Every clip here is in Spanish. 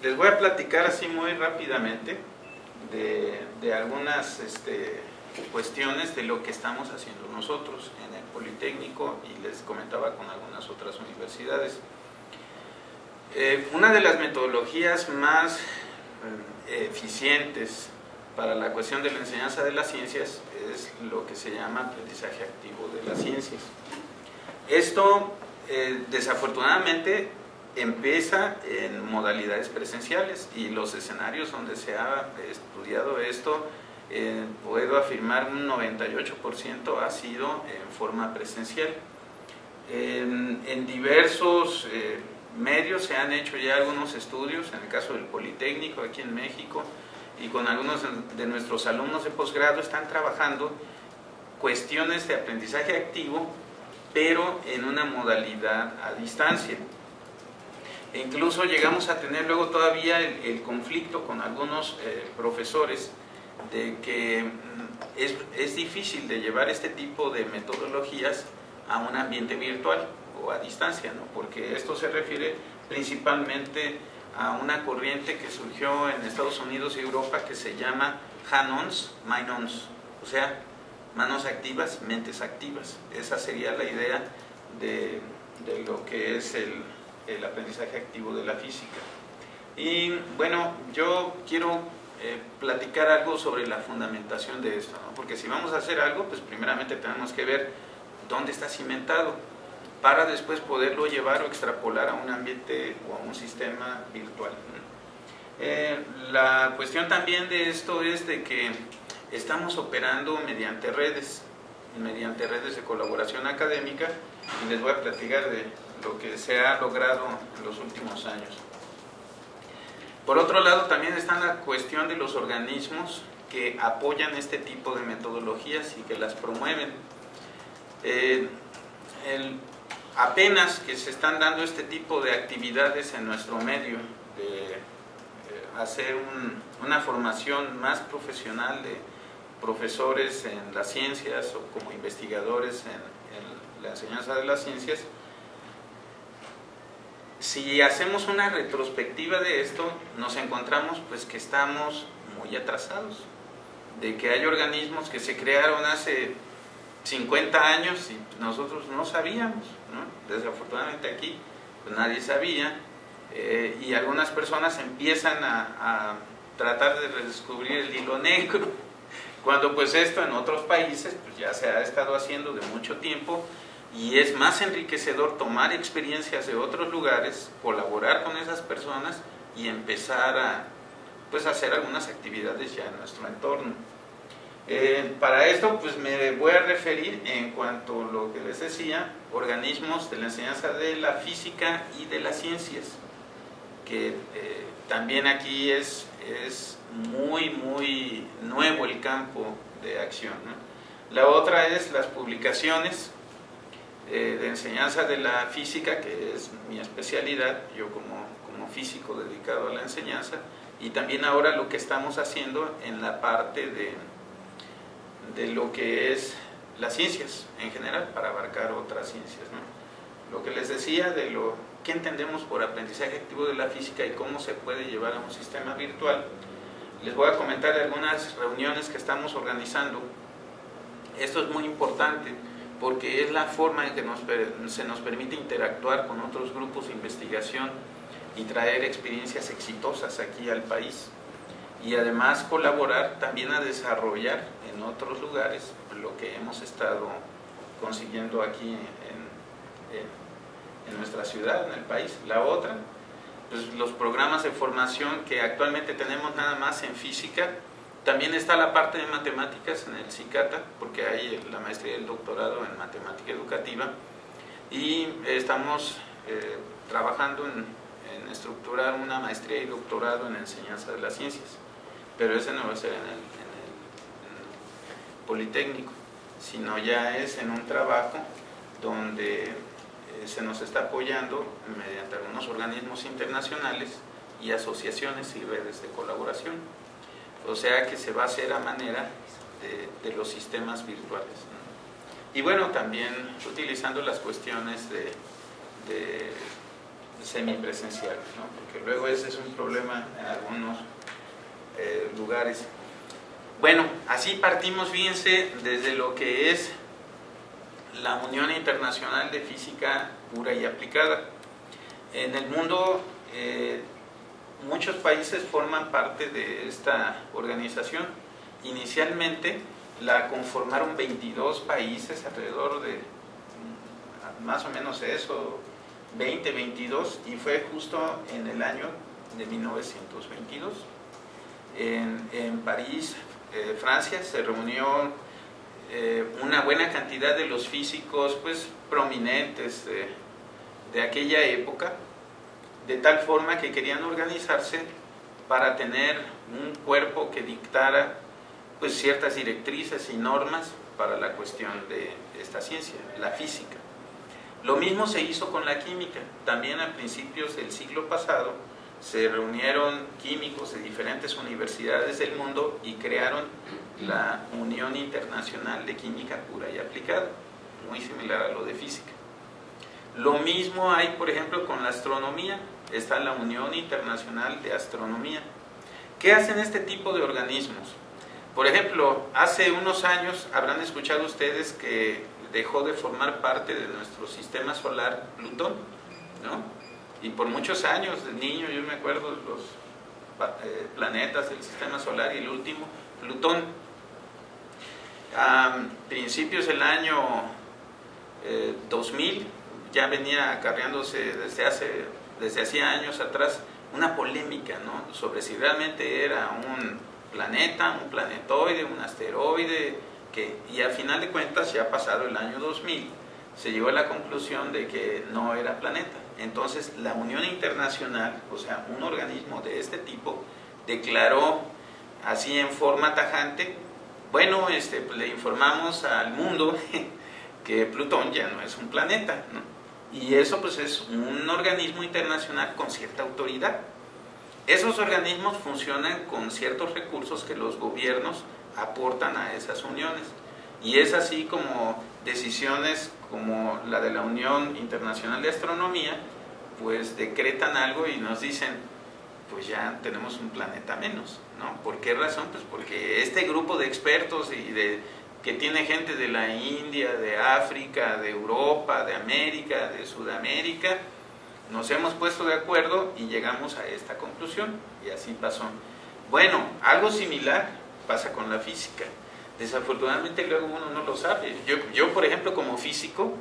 Les voy a platicar así muy rápidamente de algunas cuestiones de lo que estamos haciendo nosotros en el Politécnico, y les comentaba con algunas otras universidades. Una de las metodologías más eficientes para la cuestión de la enseñanza de las ciencias es lo que se llama aprendizaje activo de las ciencias. Esto desafortunadamente empieza en modalidades presenciales, y los escenarios donde se ha estudiado esto, puedo afirmar un 98% ha sido en forma presencial. En diversos medios se han hecho ya algunos estudios, en el caso del Politécnico aquí en México, y con algunos de nuestros alumnos de posgrado están trabajando cuestiones de aprendizaje activo, pero en una modalidad a distancia. E incluso llegamos a tener luego todavía el conflicto con algunos profesores de que es difícil de llevar este tipo de metodologías a un ambiente virtual o a distancia, ¿no? Porque esto se refiere principalmente a una corriente que surgió en Estados Unidos y Europa que se llama Hand-ons, Mind-ons, o sea, manos activas, mentes activas. Esa sería la idea de lo que es el aprendizaje activo de la física. Y bueno, yo quiero platicar algo sobre la fundamentación de esto, ¿no? Porque si vamos a hacer algo, pues primeramente tenemos que ver dónde está cimentado, para después poderlo llevar o extrapolar a un ambiente o a un sistema virtual. La cuestión también de esto es de que estamos operando mediante redes de colaboración académica, y les voy a platicar de lo que se ha logrado en los últimos años. Por otro lado, también está la cuestión de los organismos que apoyan este tipo de metodologías y que las promueven. Apenas que se están dando este tipo de actividades en nuestro medio, de hacer una formación más profesional de profesores en las ciencias o como investigadores en la enseñanza de las ciencias. Si hacemos una retrospectiva de esto, nos encontramos pues que estamos muy atrasados, de que hay organismos que se crearon hace 50 años y nosotros no sabíamos, ¿no? Desafortunadamente aquí pues nadie sabía, y algunas personas empiezan a tratar de redescubrir el hilo negro, cuando pues esto en otros países pues ya se ha estado haciendo de mucho tiempo, y es más enriquecedor tomar experiencias de otros lugares, colaborar con esas personas y empezar a pues hacer algunas actividades ya en nuestro entorno. Para esto pues me voy a referir, en cuanto a lo que les decía, organismos de la enseñanza de la física y de las ciencias, que también aquí es muy nuevo el campo de acción, ¿no? La otra es las publicaciones de enseñanza de la física, que es mi especialidad, yo como físico dedicado a la enseñanza, y también ahora lo que estamos haciendo en la parte de lo que es las ciencias en general, para abarcar otras ciencias, ¿no? Lo que les decía de lo que entendemos por aprendizaje activo de la física y cómo se puede llevar a un sistema virtual, les voy a comentar de algunas reuniones que estamos organizando. Esto es muy importante porque es la forma en que se nos permite interactuar con otros grupos de investigación y traer experiencias exitosas aquí al país, y además colaborar también a desarrollar en otros lugares lo que hemos estado consiguiendo aquí en nuestra ciudad, en el país. La otra, pues los programas de formación que actualmente tenemos nada más en física. También está la parte de matemáticas en el CICATA, porque hay la maestría y el doctorado en matemática educativa, y estamos trabajando en estructurar una maestría y doctorado en enseñanza de las ciencias, pero ese no va a ser en el Politécnico, sino ya es en un trabajo donde se nos está apoyando mediante algunos organismos internacionales y asociaciones y redes de colaboración. O sea que se va a hacer a manera de los sistemas virtuales, ¿no? Y bueno, también utilizando las cuestiones semipresencial, ¿no? Porque luego ese es un problema en algunos lugares. Bueno, así partimos, fíjense, desde lo que es la Unión Internacional de Física Pura y Aplicada. En el mundo, muchos países forman parte de esta organización. Inicialmente la conformaron 22 países, alrededor de más o menos eso, 22, y fue justo en el año de 1922. En París, Francia, se reunió una buena cantidad de los físicos pues, prominentes de aquella época, de tal forma que querían organizarse para tener un cuerpo que dictara pues, ciertas directrices y normas para la cuestión de esta ciencia, la física. Lo mismo se hizo con la química. También a principios del siglo pasado se reunieron químicos de diferentes universidades del mundo y crearon la Unión Internacional de Química Pura y Aplicada, muy similar a lo de física. Lo mismo hay, por ejemplo, con la astronomía. Está la Unión Internacional de Astronomía. ¿Qué hacen este tipo de organismos? Por ejemplo, hace unos años habrán escuchado ustedes que dejó de formar parte de nuestro sistema solar Plutón, ¿no? Y por muchos años, de niño, yo me acuerdo de los planetas del sistema solar y el último, Plutón. A principios del año 2000 ya venía acarreándose desde hacía años atrás una polémica, ¿no? Sobre si realmente era un planeta, un planetoide, un asteroide, y al final de cuentas, ya pasado el año 2000, se llegó a la conclusión de que no era planeta. Entonces la Unión Internacional, o sea, un organismo de este tipo, declaró así en forma tajante, bueno, le informamos al mundo que Plutón ya no es un planeta, ¿no? Y eso pues es un organismo internacional con cierta autoridad. Esos organismos funcionan con ciertos recursos que los gobiernos aportan a esas uniones. Y es así como decisiones como la de la Unión Internacional de Astronomía, pues decretan algo y nos dicen, pues ya tenemos un planeta menos, ¿no? ¿Por qué razón? Pues porque este grupo de expertos que tiene gente de la India, de África, de Europa, de América, de Sudamérica, nos hemos puesto de acuerdo y llegamos a esta conclusión, y así pasó. Bueno, algo similar pasa con la física. Desafortunadamente luego uno no lo sabe. Yo por ejemplo, como físico,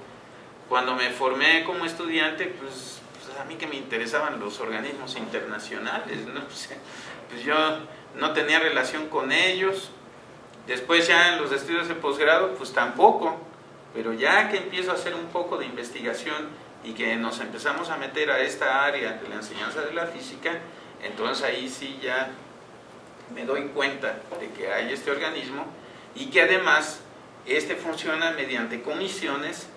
cuando me formé como estudiante, pues a mí que me interesaban los organismos internacionales, ¿no? Pues yo no tenía relación con ellos. Después ya en los estudios de posgrado, pues tampoco. Pero ya que empiezo a hacer un poco de investigación y que nos empezamos a meter a esta área de la enseñanza de la física, entonces ahí sí ya me doy cuenta de que hay este organismo y que además funciona mediante comisiones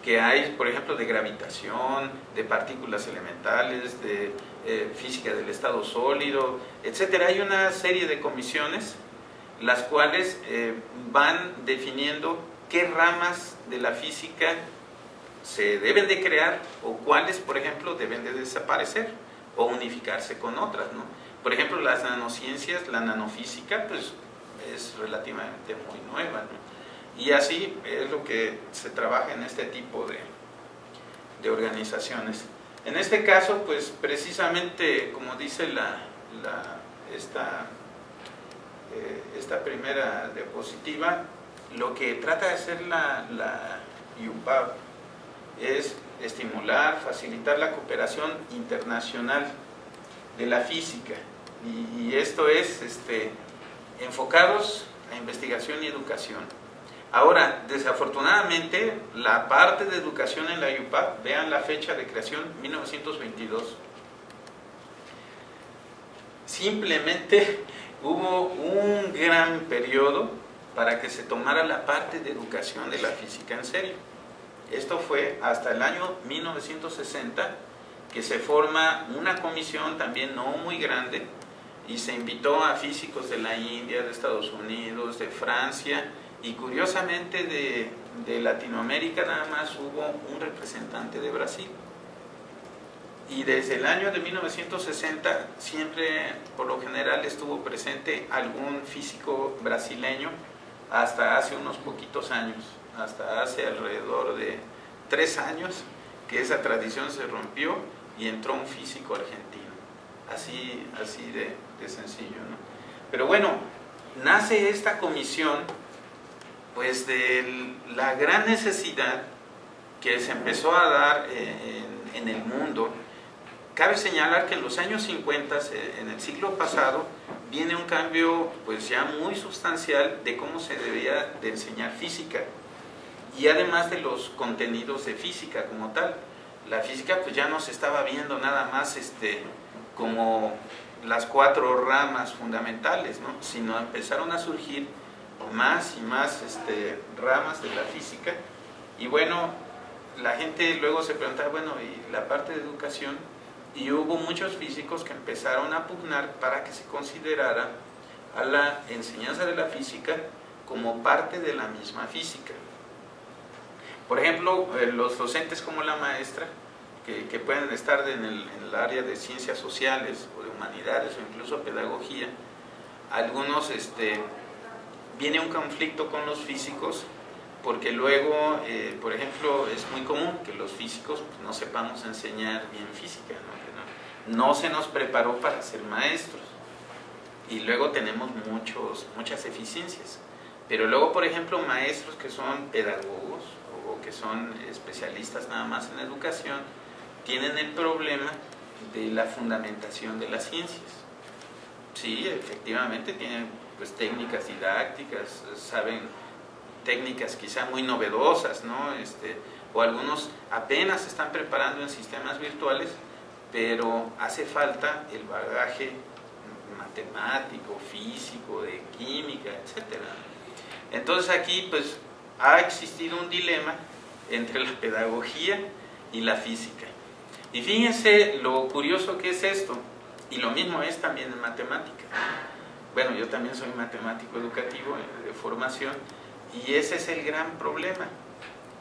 que hay, por ejemplo, de gravitación, de partículas elementales, de física del estado sólido, etcétera. Hay una serie de comisiones las cuales van definiendo qué ramas de la física se deben de crear o cuáles, por ejemplo, deben de desaparecer o unificarse con otras, ¿no? Por ejemplo, las nanociencias, la nanofísica, pues es relativamente muy nueva, ¿no? Y así es lo que se trabaja en este tipo de organizaciones. En este caso, pues precisamente, como dice esta primera diapositiva, lo que trata de hacer la IUPAV es estimular, facilitar la cooperación internacional de la física. Y esto es enfocados a investigación y educación. Ahora, desafortunadamente, la parte de educación en la IUPAV, vean la fecha de creación, 1922. Simplemente hubo un gran periodo para que se tomara la parte de educación de la física en serio. Esto fue hasta el año 1960 que se forma una comisión también no muy grande y se invitó a físicos de la India, de Estados Unidos, de Francia y curiosamente de Latinoamérica nada más hubo un representante de Brasil. y desde el año de 1960 siempre, por lo general, estuvo presente algún físico brasileño hasta hace unos poquitos años, hasta hace alrededor de 3 años que esa tradición se rompió y entró un físico argentino, así de sencillo, ¿no? Pero bueno, nace esta comisión pues de la gran necesidad que se empezó a dar en el mundo. Cabe señalar que en los años 50, en el siglo pasado, viene un cambio pues ya muy sustancial de cómo se debía de enseñar física, y además de los contenidos de física como tal. La física pues ya no se estaba viendo nada más como las 4 ramas fundamentales, ¿no? Sino empezaron a surgir más y más ramas de la física, y bueno, la gente luego se preguntaba, bueno, ¿y la parte de educación? Y hubo muchos físicos que empezaron a pugnar para que se considerara a la enseñanza de la física como parte de la misma física. Por ejemplo, los docentes como la maestra, que pueden estar en el área de ciencias sociales o de humanidades o incluso pedagogía, algunos viene un conflicto con los físicos, porque luego, por ejemplo, es muy común que los físicos pues, no sepamos enseñar bien física, ¿no? Que no se nos preparó para ser maestros, y luego tenemos muchas deficiencias. Pero luego, por ejemplo, maestros que son pedagogos o que son especialistas nada más en educación, tienen el problema de la fundamentación de las ciencias. Sí, efectivamente tienen pues técnicas didácticas, saben técnicas quizá muy novedosas, ¿no? O algunos apenas se están preparando en sistemas virtuales, pero hace falta el bagaje matemático, físico, de química, etc. Entonces aquí pues ha existido un dilema entre la pedagogía y la física. Y fíjense lo curioso que es esto, y lo mismo es también en matemática. Bueno, yo también soy matemático educativo de formación, y ese es el gran problema.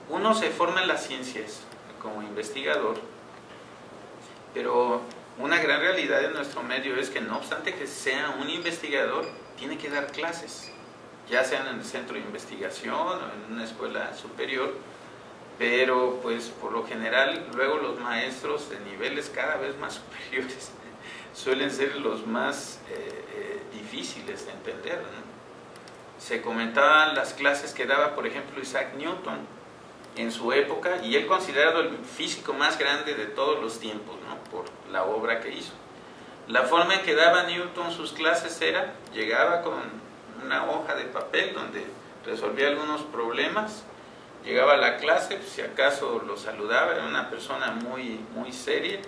Uno se forma en las ciencias como investigador, pero una gran realidad de nuestro medio es que no obstante que sea un investigador, tiene que dar clases, ya sean en el centro de investigación o en una escuela superior, pero pues por lo general luego los maestros de niveles cada vez más superiores suelen ser los más difíciles de entender, ¿no? Se comentaban las clases que daba, por ejemplo, Isaac Newton en su época, y él considerado el físico más grande de todos los tiempos, ¿no? Por la obra que hizo. La forma en que daba Newton sus clases era, llegaba con una hoja de papel donde resolvía algunos problemas, llegaba a la clase, si acaso lo saludaba, era una persona muy seria,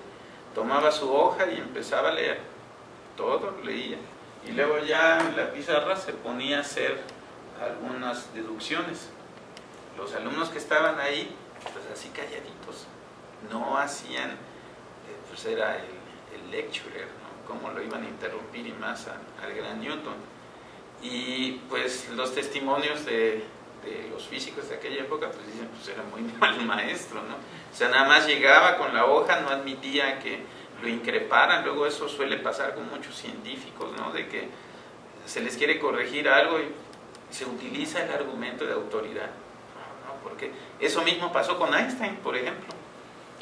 tomaba su hoja y empezaba a leer, todo leía, y luego ya en la pizarra se ponía a hacer algunas deducciones. Los alumnos que estaban ahí, pues así calladitos, no hacían, pues era el lecturer, ¿no? Cómo lo iban a interrumpir, y más al gran Newton. Y pues los testimonios de los físicos de aquella época pues dicen, pues era muy mal maestro, ¿no? O sea, nada más llegaba con la hoja, no admitía que lo increparan. Luego eso suele pasar con muchos científicos, ¿no? De que se les quiere corregir algo y se utiliza el argumento de autoridad, ¿no? Porque eso mismo pasó con Einstein, por ejemplo.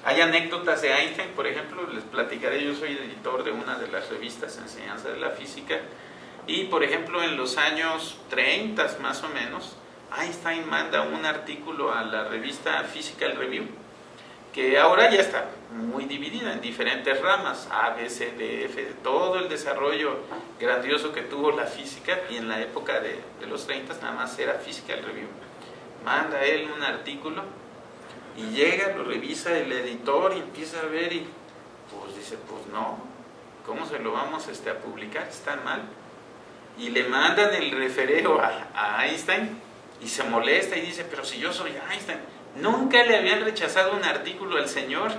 Hay anécdotas de Einstein, por ejemplo, les platicaré. Yo soy editor de una de las revistas de enseñanza de la física, y por ejemplo en los años 30 más o menos, Einstein manda un artículo a la revista Physical Review, que ahora ya está muy dividida en diferentes ramas, A, B, C, D, F, todo el desarrollo grandioso que tuvo la física, y en la época de los 30 nada más era Physical Review. Manda él un artículo y llega, lo revisa el editor y empieza a ver, y pues dice, pues no, ¿cómo se lo vamos a publicar? Está mal. Y le mandan el refereo a Einstein, y se molesta y dice, pero si yo soy Einstein. Nunca le habían rechazado un artículo al señor,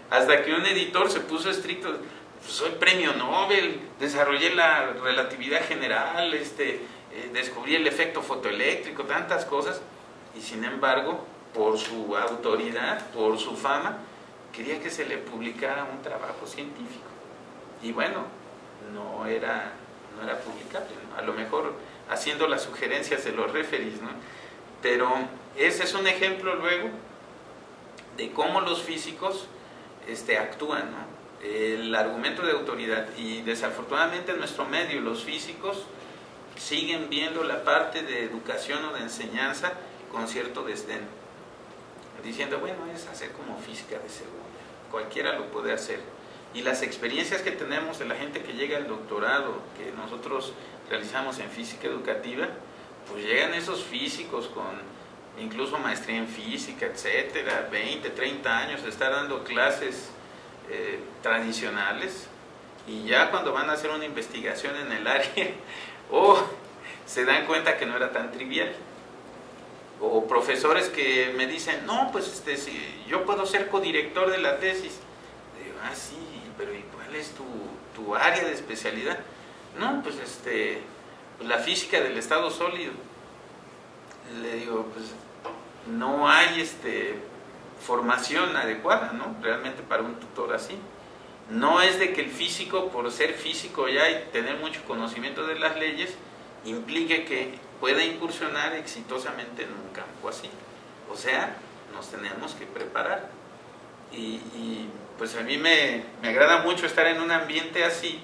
hasta que un editor se puso estricto. Soy premio Nobel, desarrollé la relatividad general, descubrí el efecto fotoeléctrico, tantas cosas, y sin embargo, por su autoridad, por su fama, quería que se le publicara un trabajo científico. Y bueno, no era publicable, ¿no? A lo mejor haciendo las sugerencias de los referees, ¿no? Pero ese es un ejemplo luego de cómo los físicos actúan, ¿no? El argumento de autoridad. Y desafortunadamente en nuestro medio los físicos siguen viendo la parte de educación o de enseñanza con cierto desdén, diciendo, bueno, es hacer como física de segunda, cualquiera lo puede hacer. Y las experiencias que tenemos de la gente que llega al doctorado, que nosotros realizamos en física educativa, pues llegan esos físicos con incluso maestría en física, etcétera, 20, 30 años de estar dando clases tradicionales, y ya cuando van a hacer una investigación en el área, se dan cuenta que no era tan trivial. O profesores que me dicen, no, pues si yo puedo ser codirector de la tesis. Digo, sí, pero ¿y cuál es tu área de especialidad? No, pues la física del estado sólido. Le digo, pues no hay formación adecuada, ¿no? Realmente para un tutor así. No es de que el físico, por ser físico ya y tener mucho conocimiento de las leyes, implique que pueda incursionar exitosamente en un campo así. O sea, nos tenemos que preparar. Y pues a mí me agrada mucho estar en un ambiente así,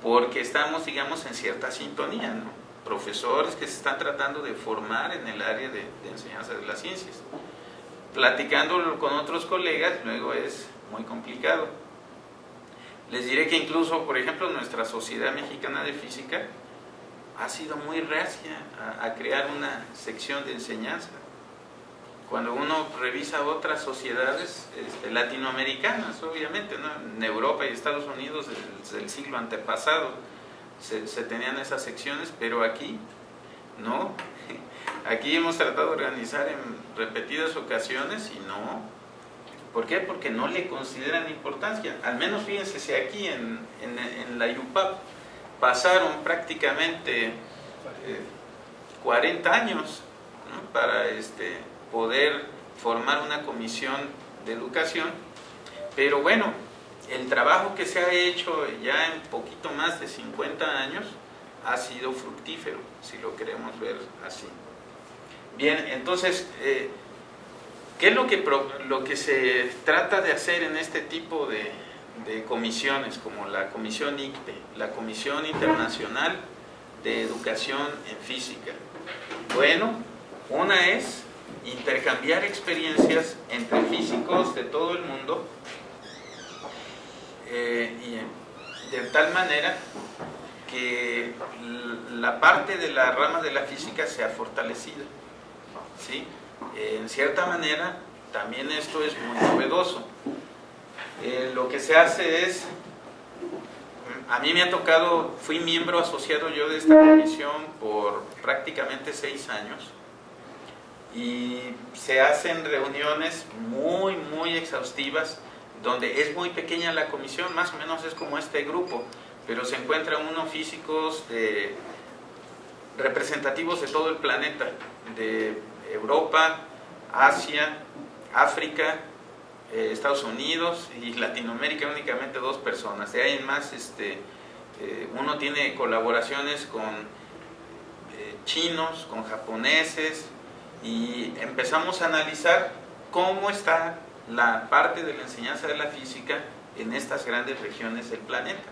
porque estamos, digamos, en cierta sintonía, ¿no? Profesores que se están tratando de formar en el área de enseñanza de las ciencias. Platicándolo con otros colegas, luego es muy complicado. Les diré que incluso, por ejemplo, nuestra Sociedad Mexicana de Física ha sido muy reacia a crear una sección de enseñanza. Cuando uno revisa otras sociedades latinoamericanas, obviamente, ¿no? En Europa y Estados Unidos desde el siglo antepasado se tenían esas secciones, pero aquí no. Aquí hemos tratado de organizar en repetidas ocasiones y no. ¿Por qué? Porque no le consideran importancia. Al menos fíjense, si aquí en la IUPAP pasaron prácticamente 40 años, ¿no? Para poder formar una comisión de educación, pero bueno, el trabajo que se ha hecho ya en poquito más de 50 años ha sido fructífero, si lo queremos ver así. Bien, entonces, ¿qué es lo que se trata de hacer en este tipo de comisiones, como la Comisión ICPE, la Comisión Internacional de Educación en Física? Bueno, una es intercambiar experiencias entre físicos de todo el mundo, y de tal manera que la parte de la rama de la física sea fortalecida, ¿sí? En cierta manera, también esto es muy novedoso. Lo que se hace es, a mí me ha tocado, fui miembro asociado yo de esta comisión por prácticamente 6 años, y se hacen reuniones muy, muy exhaustivas, donde es muy pequeña la comisión, más o menos es como este grupo, pero se encuentran unos físicos representativos de todo el planeta, de Europa, Asia, África, Estados Unidos y Latinoamérica, únicamente 2 personas. De ahí en más, uno tiene colaboraciones con chinos, con japoneses, y empezamos a analizar cómo está la parte de la enseñanza de la física en estas grandes regiones del planeta.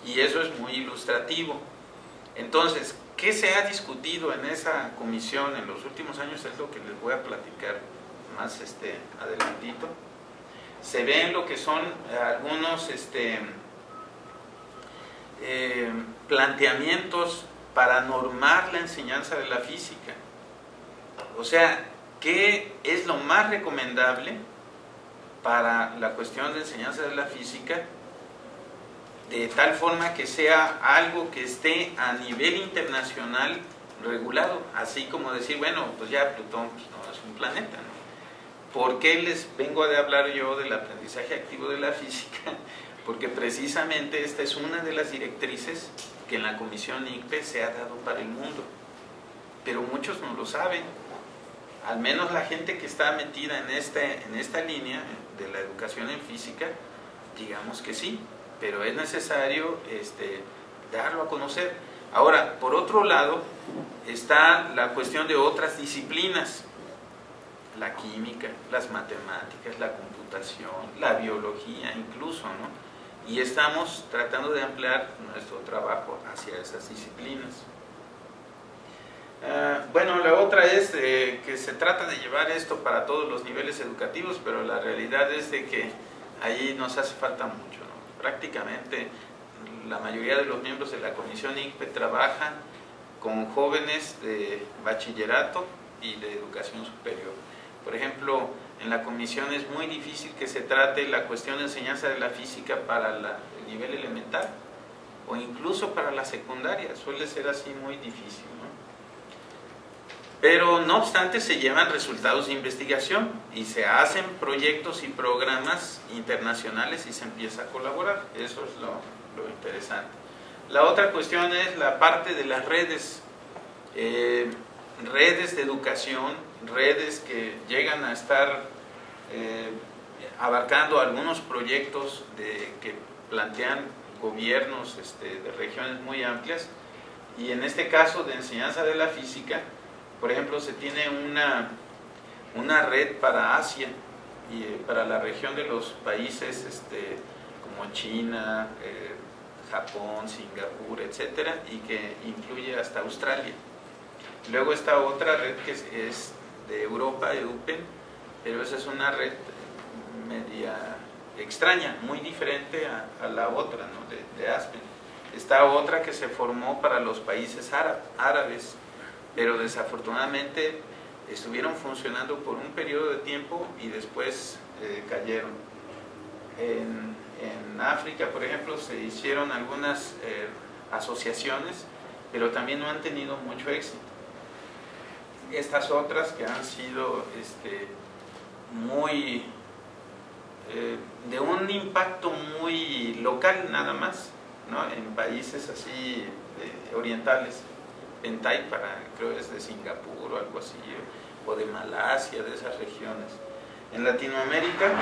Y eso es muy ilustrativo. Entonces, ¿qué se ha discutido en esa comisión en los últimos años? Es lo que les voy a platicar más adelantito. Se ven lo que son algunos planteamientos para normar la enseñanza de la física. O sea, ¿qué es lo más recomendable para la cuestión de enseñanza de la física? De tal forma que sea algo que esté a nivel internacional regulado, así como decir, bueno, pues ya Plutón pues no es un planeta, ¿no? ¿Por qué les vengo a hablar yo del aprendizaje activo de la física? Porque precisamente esta es una de las directrices que en la Comisión ICPE se ha dado para el mundo, pero muchos no lo saben. Al menos la gente que está metida en esta línea de la educación en física, digamos que sí, pero es necesario darlo a conocer. Ahora, por otro lado, está la cuestión de otras disciplinas, la química, las matemáticas, la computación, la biología incluso, ¿no? Y estamos tratando de ampliar nuestro trabajo hacia esas disciplinas. Bueno, la otra es que se trata de llevar esto para todos los niveles educativos, pero la realidad es de que ahí nos hace falta mucho, ¿no? Prácticamente la mayoría de los miembros de la Comisión ICPE trabajan con jóvenes de bachillerato y de educación superior. Por ejemplo, en la comisión es muy difícil que se trate la cuestión de enseñanza de la física para el nivel elemental o incluso para la secundaria, suele ser así muy difícil, ¿no? Pero no obstante se llevan resultados de investigación y se hacen proyectos y programas internacionales y se empieza a colaborar, eso es lo interesante. La otra cuestión es la parte de las redes, redes de educación, redes que llegan a estar abarcando algunos proyectos que plantean gobiernos de regiones muy amplias, y en este caso de enseñanza de la física, por ejemplo, se tiene una red para Asia y para la región de los países como China, Japón, Singapur, etcétera, y que incluye hasta Australia. Luego está otra red que es de Europa, EUPEN, pero esa es una red media extraña, muy diferente a la otra, ¿no? de ASPEN. Está otra que se formó para los países árabes, pero desafortunadamente estuvieron funcionando por un periodo de tiempo y después cayeron. En África, por ejemplo, se hicieron algunas asociaciones, pero también no han tenido mucho éxito. Estas otras que han sido muy de un impacto muy local nada más, ¿no? En países así orientales, Pentai creo es de Singapur o algo así, o de Malasia, de esas regiones. En Latinoamérica,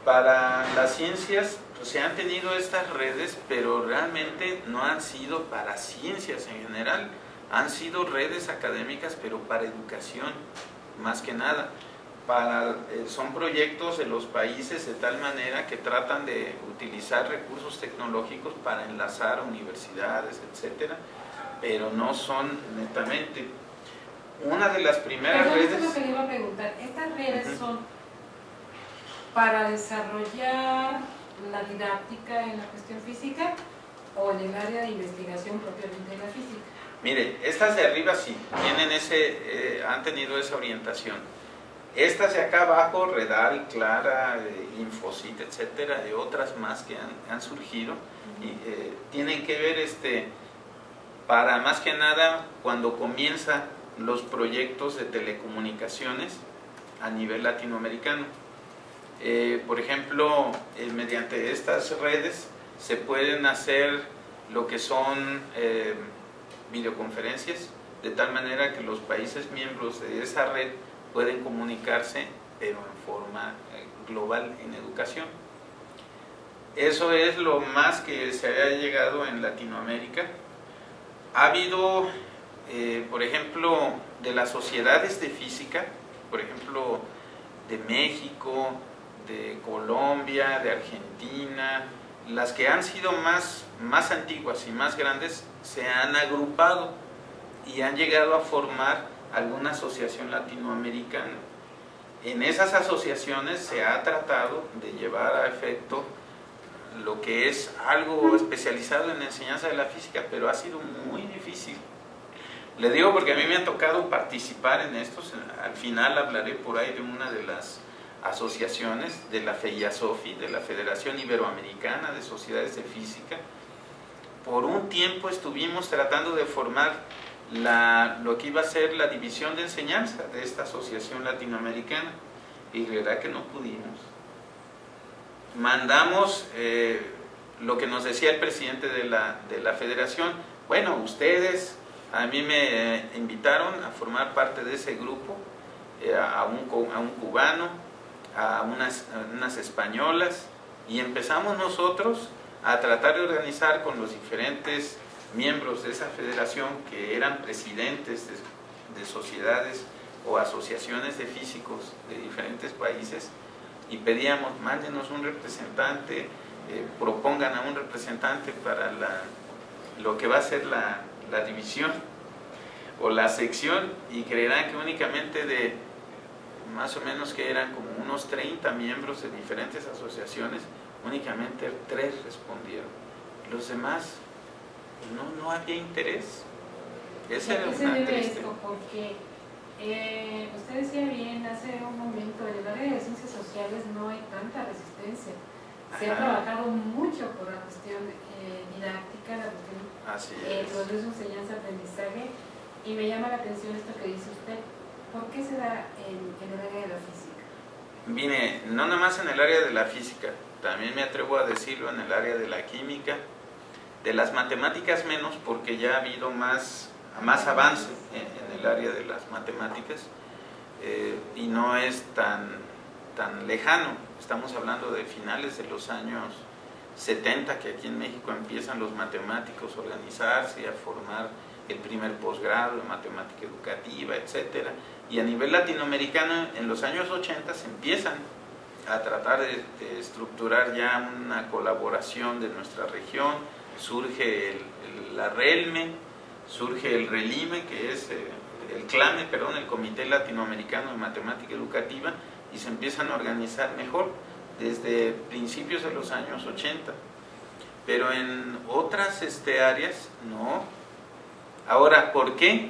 para las ciencias, pues se han tenido estas redes, pero realmente no han sido para ciencias en general, han sido redes académicas, pero para educación, más que nada. Son proyectos de los países de tal manera que tratan de utilizar recursos tecnológicos para enlazar universidades, etcétera, pero no son netamente. Una de las primeras redes... Eso es lo que le iba a preguntar. ¿Estas redes son para desarrollar la didáctica en la cuestión física o en el área de investigación propiamente de la física? Mire, estas de arriba sí, han tenido esa orientación. Estas de acá abajo, Redal, Clara, Infocit, etcétera, de otras más que han surgido, y tienen que ver para más que nada cuando comienzan los proyectos de telecomunicaciones a nivel latinoamericano. Por ejemplo, mediante estas redes se pueden hacer lo que son videoconferencias, de tal manera que los países miembros de esa red pueden comunicarse, pero en forma global en educación. Eso es lo más que se ha llegado en Latinoamérica. Ha habido, por ejemplo, de las sociedades de física, por ejemplo, de México, de Colombia, de Argentina, las que han sido más antiguas y más grandes se han agrupado y han llegado a formar alguna asociación latinoamericana. En esas asociaciones se ha tratado de llevar a efecto lo que es algo especializado en la enseñanza de la física, pero ha sido muy difícil. Le digo porque a mí me ha tocado participar en estos. Al final hablaré por ahí de una de las asociaciones de la FEIASOFI, de la Federación Iberoamericana de Sociedades de Física. Por un tiempo estuvimos tratando de formar lo que iba a ser la división de enseñanza de esta asociación latinoamericana, y la verdad que no pudimos. Mandamos lo que nos decía el presidente de la federación: bueno, ustedes a mí me invitaron a formar parte de ese grupo, a un cubano, a unas españolas, y empezamos nosotros a tratar de organizar con los diferentes miembros de esa federación, que eran presidentes de sociedades o asociaciones de físicos de diferentes países, y pedíamos, mándenos un representante, propongan a un representante para lo que va a ser la división o la sección, y creerán que únicamente de más o menos que eran como unos 30 miembros de diferentes asociaciones, únicamente 3 respondieron. Los demás no había interés. Esa era una triste. Esto porque usted decía bien hace un momento, en el área de ciencias sociales no hay tanta resistencia. Se ha trabajado mucho por la cuestión didáctica, la cuestión proceso de enseñanza-aprendizaje, y me llama la atención esto que dice usted. ¿Por qué se da en el área de la física? Vine, no nada más en el área de la física, también me atrevo a decirlo en el área de la química, de las matemáticas menos, porque ya ha habido más avance en el área de las matemáticas, y no es tan lejano. Estamos hablando de finales de los años 70, que aquí en México empiezan los matemáticos a organizarse y a formar el primer posgrado de matemática educativa, etcétera. Y a nivel latinoamericano, en los años 80 se empiezan a tratar de estructurar ya una colaboración de nuestra región. Surge la RELME, surge el RELIME, que es el Comité Latinoamericano de Matemática Educativa, y se empiezan a organizar mejor desde principios de los años 80. Pero en otras áreas, no. Ahora, ¿por qué?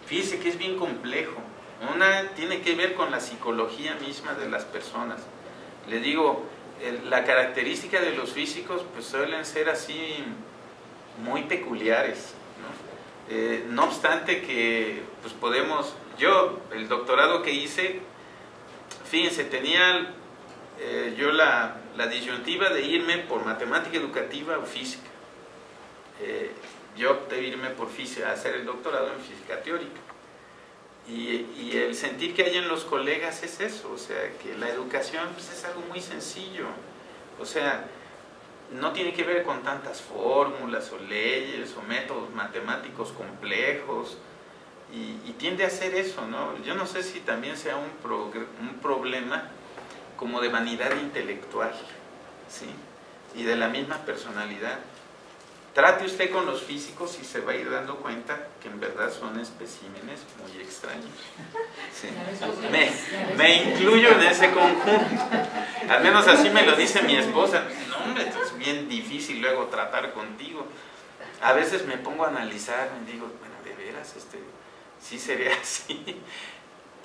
Fíjese que es bien complejo. Una tiene que ver con la psicología misma de las personas. Le digo, la característica de los físicos pues suelen ser así muy peculiares, ¿no? No obstante que pues podemos, yo el doctorado que hice, fíjense, tenía yo la disyuntiva de irme por matemática educativa o física. Yo opté irme por física, a hacer el doctorado en física teórica. Y el sentir que hay en los colegas es eso, o sea, que la educación pues, es algo muy sencillo. O sea, no tiene que ver con tantas fórmulas o leyes o métodos matemáticos complejos, y tiende a ser eso, ¿no? Yo no sé si también sea un problema como de vanidad intelectual, ¿sí? Y de la misma personalidad. Trate usted con los físicos y se va a ir dando cuenta que en verdad son especímenes muy extraños. Sí. Me incluyo en ese conjunto. Al menos así me lo dice mi esposa. No, hombre, es bien difícil luego tratar contigo. A veces me pongo a analizar, me digo, bueno, de veras, sí sería así.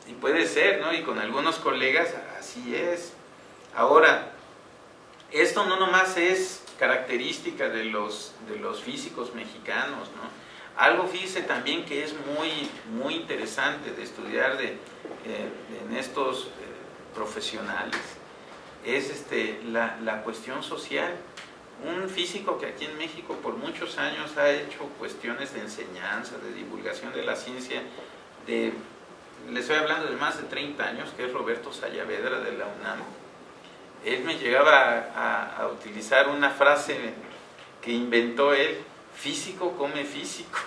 Y puede ser, ¿no? Y con algunos colegas así es. Ahora, esto no nomás es característica de los físicos mexicanos, ¿no? Algo, fíjese también que es muy interesante de estudiar en estos profesionales, es la cuestión social. Un físico que aquí en México por muchos años ha hecho cuestiones de enseñanza, de divulgación de la ciencia, le estoy hablando de más de 30 años, que es Roberto Sayavedra de la UNAM. Él me llegaba a utilizar una frase que inventó él: físico come físico.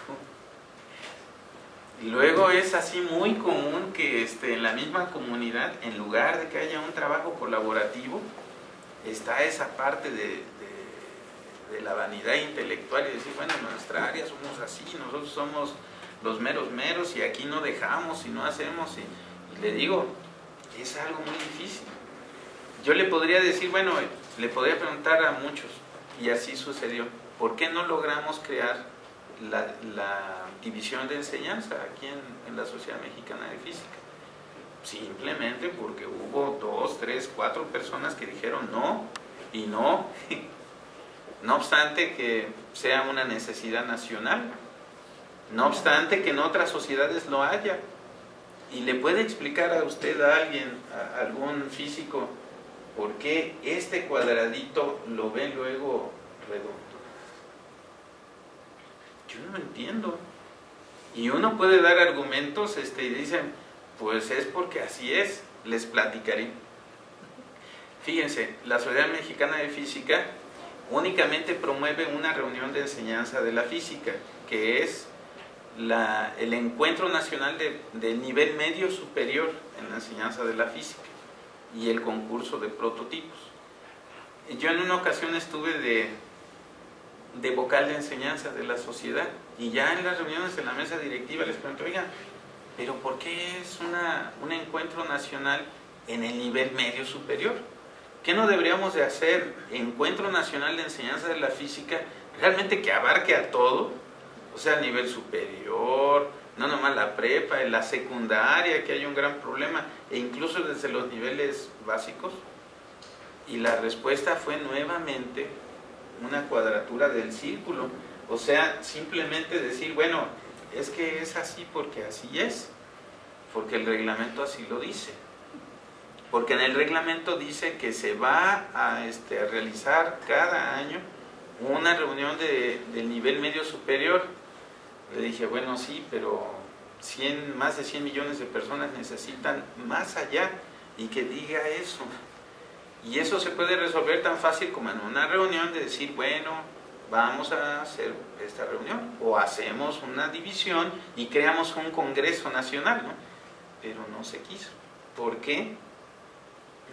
Y luego es así muy común que en la misma comunidad, en lugar de que haya un trabajo colaborativo, está esa parte de la vanidad intelectual y decir, bueno, en nuestra área somos así, nosotros somos los meros meros y aquí no dejamos y no hacemos. Y le digo, es algo muy difícil. Yo le podría decir, bueno, le podría preguntar a muchos, y así sucedió, ¿por qué no logramos crear la división de enseñanza aquí en la Sociedad Mexicana de Física? Simplemente porque hubo 2, 3, 4 personas que dijeron no y no, no obstante que sea una necesidad nacional, no obstante que en otras sociedades lo haya. Y le puede explicar a usted a alguien, a algún físico, por qué este cuadradito lo ve luego redondo. Yo no lo entiendo. Y uno puede dar argumentos y dicen, pues es porque así es, les platicaré. Fíjense, la Sociedad Mexicana de Física únicamente promueve una reunión de enseñanza de la física, que es el encuentro nacional del nivel medio superior en la enseñanza de la física y el concurso de prototipos. Yo en una ocasión estuve de vocal de enseñanza de la sociedad, y ya en las reuniones de la mesa directiva les pregunto, oigan, pero ¿por qué es un encuentro nacional en el nivel medio superior? ¿Qué no deberíamos de hacer encuentro nacional de enseñanza de la física realmente que abarque a todo? O sea, a nivel superior, no nomás la prepa, en la secundaria, que hay un gran problema, e incluso desde los niveles básicos. Y la respuesta fue nuevamente una cuadratura del círculo. O sea, simplemente decir, bueno, es que es así porque así es, porque el reglamento así lo dice. Porque en el reglamento dice que se va a realizar cada año una reunión del nivel medio superior. Le dije, bueno, sí, pero más de 100 millones de personas necesitan más allá, y que diga eso. Y eso se puede resolver tan fácil como en una reunión de decir, bueno, vamos a hacer esta reunión, o hacemos una división y creamos un congreso nacional, ¿no? Pero no se quiso. ¿Por qué?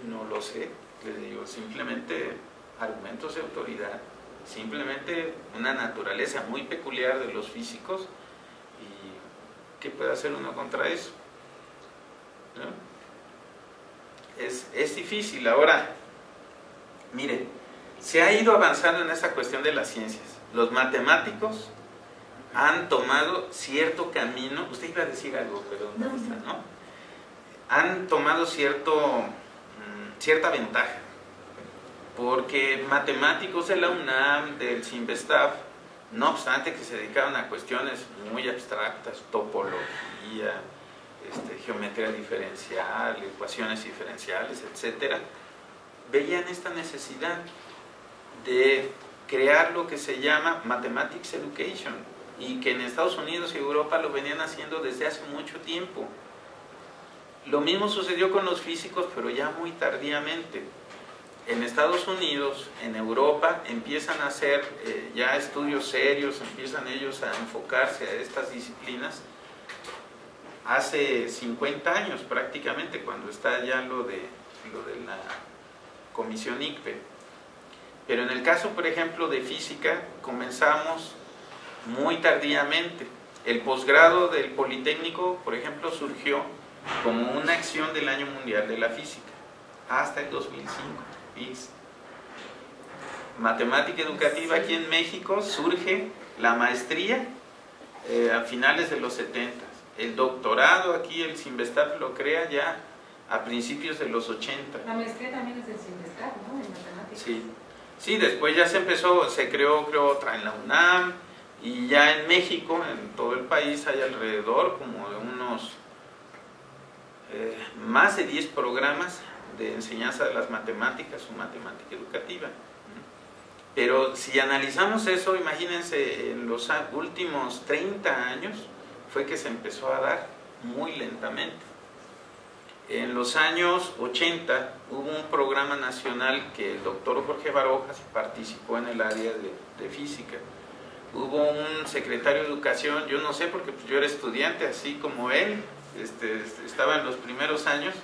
No lo sé. Les digo, simplemente argumentos de autoridad, simplemente una naturaleza muy peculiar de los físicos, y ¿qué puede hacer uno contra eso? ¿No? Es difícil. Ahora, miren, se ha ido avanzando en esa cuestión de las ciencias. Los matemáticos han tomado cierto camino. Usted iba a decir algo, pero no. Han tomado cierta ventaja, porque matemáticos de la UNAM, del CIMBESTAF, no obstante que se dedicaban a cuestiones muy abstractas, topología, geometría diferencial, ecuaciones diferenciales, etcétera, veían esta necesidad de crear lo que se llama Mathematics Education, y que en Estados Unidos y Europa lo venían haciendo desde hace mucho tiempo. Lo mismo sucedió con los físicos, pero ya muy tardíamente. En Estados Unidos, en Europa, empiezan a hacer ya estudios serios, empiezan ellos a enfocarse a estas disciplinas hace 50 años prácticamente, cuando está ya lo de la Comisión ICPE. Pero en el caso, por ejemplo, de física, comenzamos muy tardíamente. El posgrado del Politécnico, por ejemplo, surgió como una acción del Año Mundial de la Física, hasta el 2005. Matemática educativa aquí en México surge la maestría a finales de los 70. El doctorado aquí, el CIMBESTAF lo crea ya a principios de los 80. La maestría también es del CIMBESTAF, ¿no? En matemáticas. Sí, después ya se creó otra en la UNAM, y ya en México, en todo el país, hay alrededor como de unos más de 10 programas de enseñanza de las matemáticas o matemática educativa. Pero si analizamos eso, imagínense, en los últimos 30 años fue que se empezó a dar muy lentamente. En los años 80 hubo un programa nacional que el doctor Jorge Barojas participó en el área de física. Hubo un secretario de educación, yo no sé porque pues yo era estudiante así como él, estaba en los primeros años,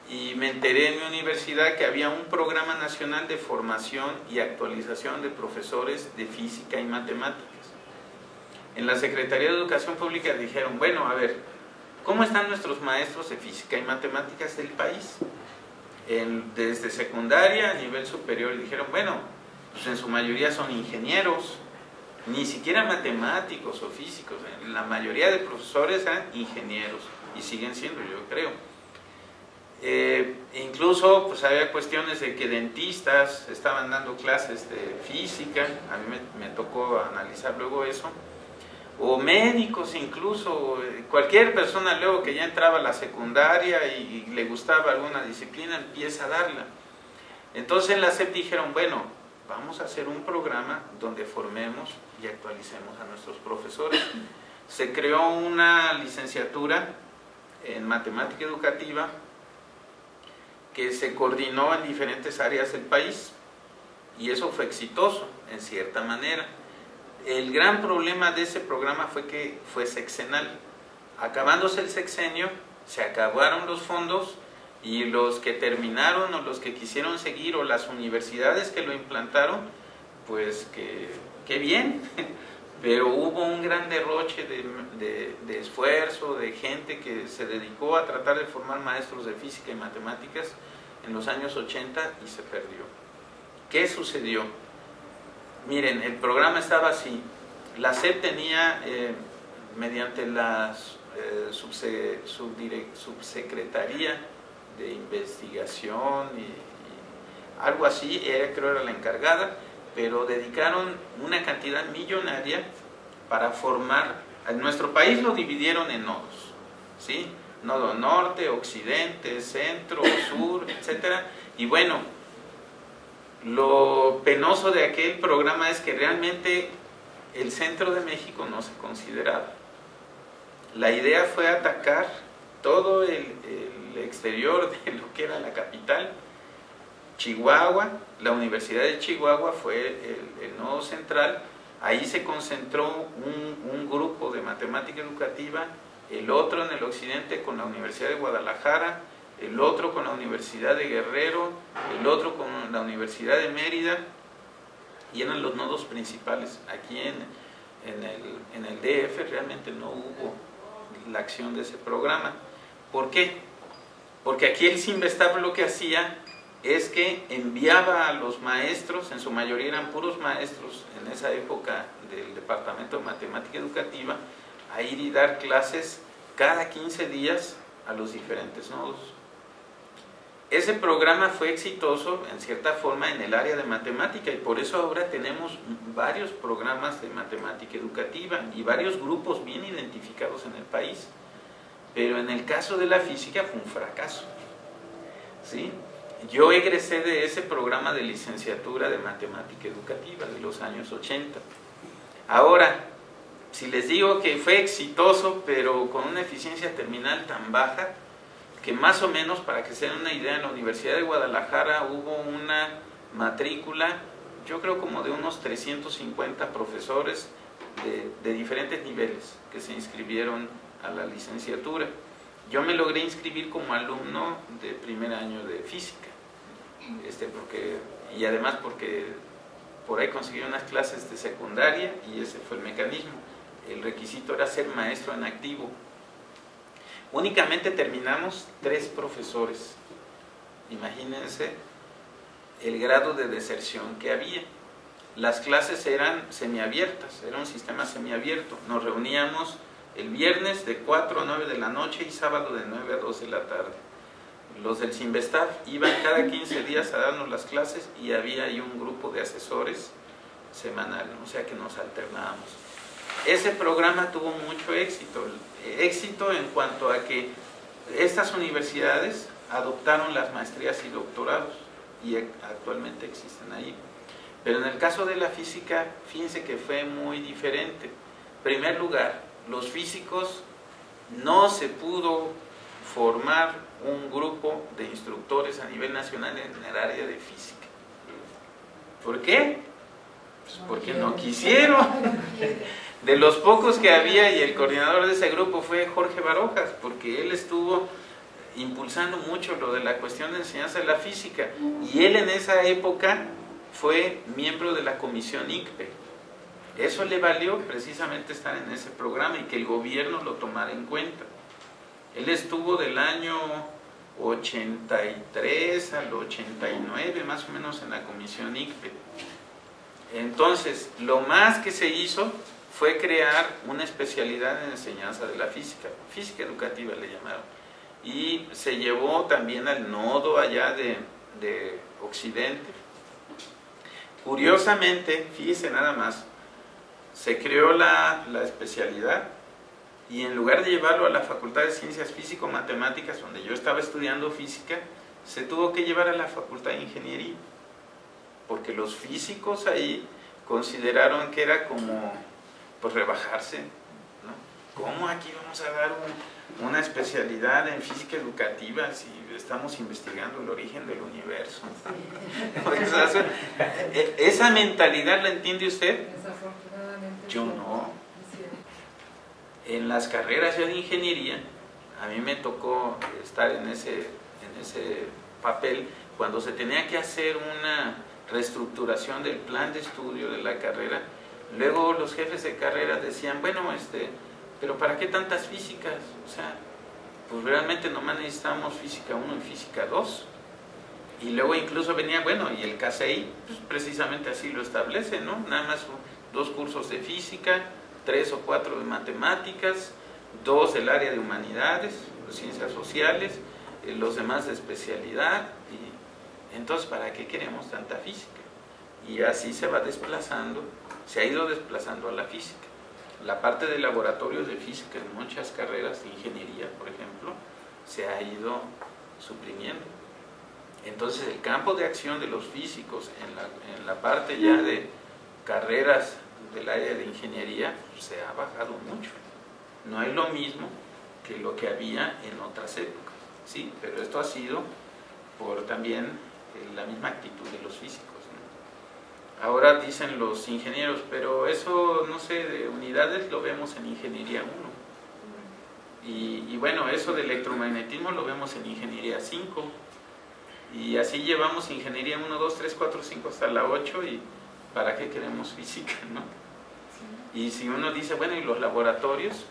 y me enteré en mi universidad que había un programa nacional de formación y actualización de profesores de física y matemáticas. En la Secretaría de Educación Pública dijeron, bueno, a ver, ¿cómo están nuestros maestros de física y matemáticas del país? Desde secundaria a nivel superior, y dijeron, bueno, pues en su mayoría son ingenieros, ni siquiera matemáticos o físicos, la mayoría de profesores eran ingenieros, y siguen siendo, yo creo. Incluso pues había cuestiones de que dentistas estaban dando clases de física, a mí me tocó analizar luego eso, o médicos incluso, cualquier persona luego que ya entraba a la secundaria y le gustaba alguna disciplina empieza a darla. Entonces en la SEP dijeron, bueno, vamos a hacer un programa donde formemos y actualicemos a nuestros profesores. Se creó una licenciatura en matemática educativa que se coordinó en diferentes áreas del país, y eso fue exitoso en cierta manera. El gran problema de ese programa fue que fue sexenal. Acabándose el sexenio, se acabaron los fondos, y los que terminaron o los que quisieron seguir o las universidades que lo implantaron, pues que bien, pero hubo un gran derroche de esfuerzo, de gente que se dedicó a tratar de formar maestros de física y matemáticas en los años 80 y se perdió. ¿Qué sucedió? Miren, el programa estaba así. La SEP tenía, mediante la subsecretaría de investigación y algo así, creo era la encargada, pero dedicaron una cantidad millonaria para formar. En nuestro país lo dividieron en nodos, ¿sí? Nodo norte, occidente, centro, sur, etcétera. Y bueno, lo penoso de aquel programa es que realmente el centro de México no se consideraba. La idea fue atacar todo el exterior de lo que era la capital. Chihuahua, la Universidad de Chihuahua fue el nodo central. Ahí se concentró un grupo de matemática educativa, el otro en el occidente con la Universidad de Guadalajara, el otro con la Universidad de Guerrero, el otro con la Universidad de Mérida, y eran los nodos principales. Aquí en el DF realmente no hubo la acción de ese programa. ¿Por qué? Porque aquí el Cinvestav lo que hacía es que enviaba a los maestros, en su mayoría eran puros maestros en esa época del Departamento de Matemática Educativa, a ir y dar clases cada 15 días a los diferentes nodos. Ese programa fue exitoso en cierta forma en el área de matemática, y por eso ahora tenemos varios programas de matemática educativa y varios grupos bien identificados en el país. Pero en el caso de la física fue un fracaso, ¿sí? Yo egresé de ese programa de licenciatura de matemática educativa de los años 80. Ahora, si les digo que fue exitoso, pero con una eficiencia terminal tan baja, que más o menos, para que se den una idea, en la Universidad de Guadalajara hubo una matrícula, yo creo como de unos 350 profesores de diferentes niveles que se inscribieron a la licenciatura. Yo me logré inscribir como alumno de primer año de física, y además porque por ahí conseguí unas clases de secundaria, y ese fue el mecanismo. El requisito era ser maestro en activo. Únicamente terminamos 3 profesores. Imagínense el grado de deserción que había. Las clases eran semiabiertas, era un sistema semiabierto. Nos reuníamos el viernes de 4 a 9 de la noche y sábado de 9 a 2 de la tarde. Los del Cinvestav iban cada 15 días a darnos las clases, y había ahí un grupo de asesores semanal, o sea que nos alternábamos. Ese programa tuvo mucho éxito en cuanto a que estas universidades adoptaron las maestrías y doctorados, y actualmente existen ahí. Pero en el caso de la física, fíjense que fue muy diferente. En primer lugar, los físicos no se pudo formar un grupo de instructores a nivel nacional en el área de física. ¿Por qué? Pues porque no quisieron. De los pocos que había, y el coordinador de ese grupo fue Jorge Barojas, porque él estuvo impulsando mucho lo de la cuestión de enseñanza de la física, y él en esa época fue miembro de la comisión ICPE. Eso le valió precisamente estar en ese programa y que el gobierno lo tomara en cuenta. Él estuvo del año 83 al 89 más o menos en la comisión ICPE. Entonces, lo más que se hizo fue crear una especialidad en enseñanza de la física, física educativa le llamaron, y se llevó también al nodo allá de Occidente. Curiosamente, fíjense nada más, se creó la especialidad, y en lugar de llevarlo a la Facultad de Ciencias Físico-Matemáticas, donde yo estaba estudiando física, se tuvo que llevar a la Facultad de Ingeniería, porque los físicos ahí consideraron que era como pues rebajarse, ¿no? ¿Cómo aquí vamos a dar una especialidad en física educativa si estamos investigando el origen del universo? ¿Esa mentalidad la entiende usted? Desafortunadamente. Yo no. En las carreras ya de ingeniería, a mí me tocó estar en ese papel cuando se tenía que hacer una reestructuración del plan de estudio de la carrera. Luego los jefes de carrera decían, bueno, pero ¿para qué tantas físicas? O sea, pues realmente nomás necesitamos física 1 y física 2. Y luego incluso venía, bueno, y el KCI, pues precisamente así lo establece, ¿no? Nada más 2 cursos de física, 3 o 4 de matemáticas, 2 del área de humanidades, ciencias sociales, los demás de especialidad. Y entonces, ¿para qué queremos tanta física? Y así se va desplazando, se ha ido desplazando a la física. La parte de laboratorios de física en muchas carreras de ingeniería, por ejemplo, se ha ido suprimiendo. Entonces el campo de acción de los físicos en la parte ya de carreras del área de ingeniería se ha bajado mucho. No es lo mismo que lo que había en otras épocas, sí, pero esto ha sido por también la misma actitud de los físicos, ¿no? Ahora dicen los ingenieros, pero eso, no sé, de unidades lo vemos en ingeniería 1. Y bueno, eso de electromagnetismo lo vemos en ingeniería 5. Y así llevamos ingeniería 1, 2, 3, 4, 5 hasta la 8. ¿Y para qué queremos física, no? Y si uno dice, bueno, ¿y los laboratorios?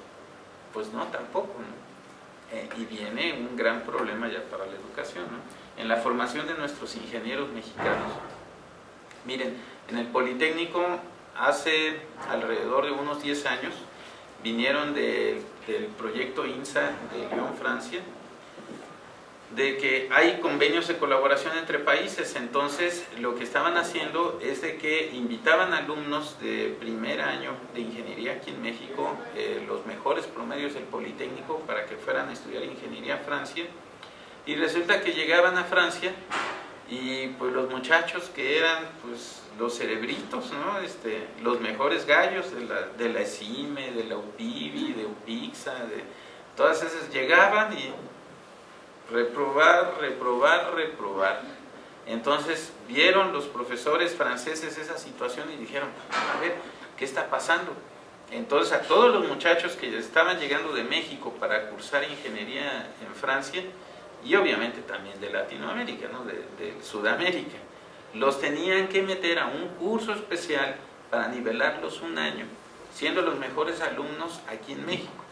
Pues no, tampoco, ¿no? Y viene un gran problema ya para la educación, ¿no? En la formación de nuestros ingenieros mexicanos. Miren, en el Politécnico hace alrededor de unos 10 años vinieron del proyecto INSA de Lyon, Francia, de que hay convenios de colaboración entre países. Entonces lo que estaban haciendo es de que invitaban alumnos de primer año de ingeniería aquí en México, los mejores promedios del Politécnico, para que fueran a estudiar ingeniería a Francia. Y resulta que llegaban a Francia y pues los muchachos que eran pues los cerebritos, ¿no? Los mejores gallos de la ESIME, de la UPIBI, de UPIXA, de todas esas, llegaban y reprobar. Entonces vieron los profesores franceses esa situación y dijeron, a ver, ¿qué está pasando? Entonces a todos los muchachos que estaban llegando de México para cursar ingeniería en Francia, y obviamente también de Latinoamérica, ¿no? de Sudamérica, los tenían que meter a un curso especial para nivelarlos un año, siendo los mejores alumnos aquí en México.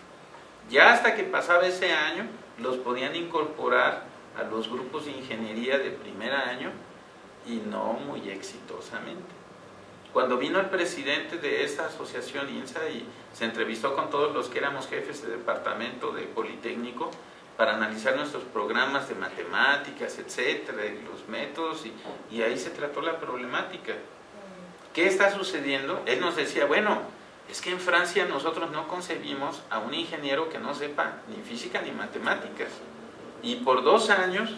Ya hasta que pasaba ese año, los podían incorporar a los grupos de ingeniería de primer año, y no muy exitosamente. Cuando vino el presidente de esta asociación INSA y se entrevistó con todos los que éramos jefes de departamento de Politécnico para analizar nuestros programas de matemáticas, etcétera, y los métodos, y ahí se trató la problemática. ¿Qué está sucediendo? Él nos decía, bueno, es que en Francia nosotros no concebimos a un ingeniero que no sepa ni física ni matemáticas. Y por 2 años,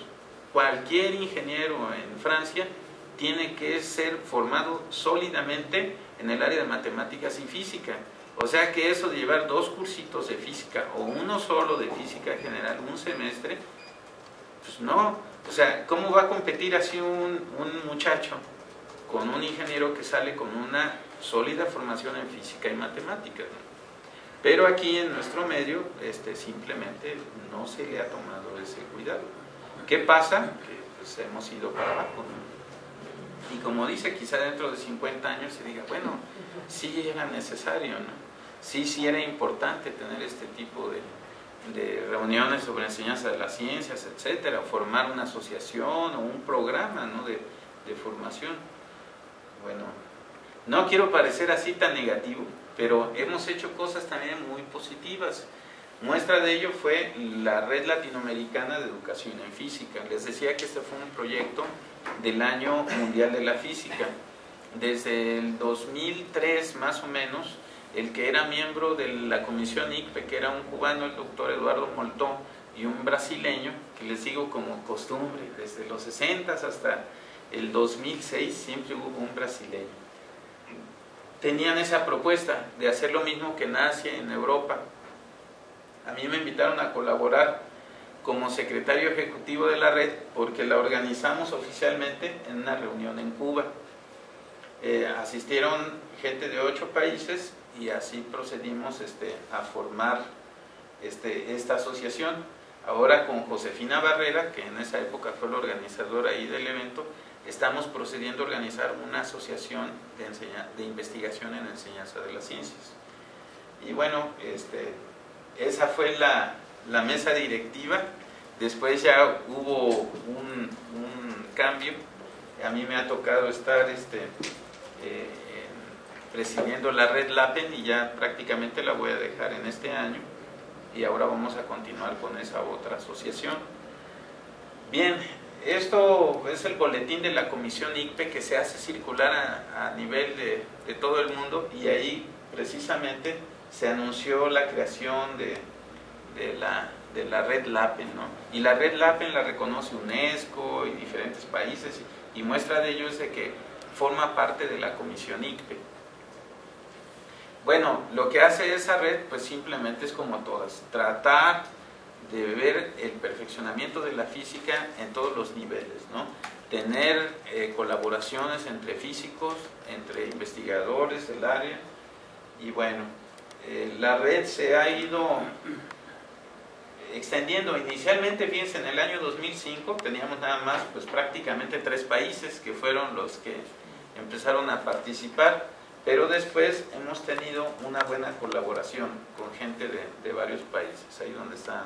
cualquier ingeniero en Francia tiene que ser formado sólidamente en el área de matemáticas y física. O sea que eso de llevar 2 cursitos de física o uno solo de física general, un semestre, pues no. O sea, ¿cómo va a competir así un muchacho con un ingeniero que sale con una sólida formación en física y matemáticas? Pero aquí en nuestro medio simplemente no se le ha tomado ese cuidado. ¿Qué pasa? Que pues, hemos ido para abajo, ¿no? Y como dice, quizá dentro de 50 años se diga, bueno, sí era necesario, ¿no? Sí era importante tener este tipo de reuniones sobre enseñanza de las ciencias, etcétera, formar una asociación o un programa, ¿no? de formación. Bueno, no quiero parecer así tan negativo, pero hemos hecho cosas también muy positivas. Muestra de ello fue la Red Latinoamericana de Educación en Física. Les decía que este fue un proyecto del Año Mundial de la Física. Desde el 2003 más o menos, el que era miembro de la comisión ICPE, que era un cubano, el doctor Eduardo Moltó, y un brasileño, que les digo como costumbre, desde los 60 hasta el 2006 siempre hubo un brasileño. Tenían esa propuesta de hacer lo mismo que en Asia, en Europa, A mí me invitaron a colaborar como secretario ejecutivo de la red porque la organizamos oficialmente en una reunión en Cuba. Asistieron gente de 8 países y así procedimos a formar esta asociación. Ahora con Josefina Barrera, que en esa época fue la organizadora ahí del evento, estamos procediendo a organizar una asociación de investigación en enseñanza de las ciencias. Y bueno, esa fue la mesa directiva. Después ya hubo un cambio. A mí me ha tocado estar presidiendo la red LAPEN y ya prácticamente la voy a dejar en este año. Y ahora vamos a continuar con esa otra asociación. Bien, esto es el boletín de la Comisión ICPE que se hace circular a nivel de todo el mundo, y ahí precisamente se anunció la creación de la red LAPEN, ¿no? Y la red LAPEN la reconoce UNESCO y diferentes países, y muestra de ello es de que forma parte de la Comisión ICPE. Bueno, lo que hace esa red pues simplemente es como todas, tratar de ver el perfeccionamiento de la física en todos los niveles, ¿no? Tener colaboraciones entre físicos, entre investigadores del área, y bueno, la red se ha ido extendiendo. Inicialmente, fíjense, en el año 2005 teníamos nada más pues prácticamente 3 países que fueron los que empezaron a participar, pero después hemos tenido una buena colaboración con gente de varios países, ahí donde están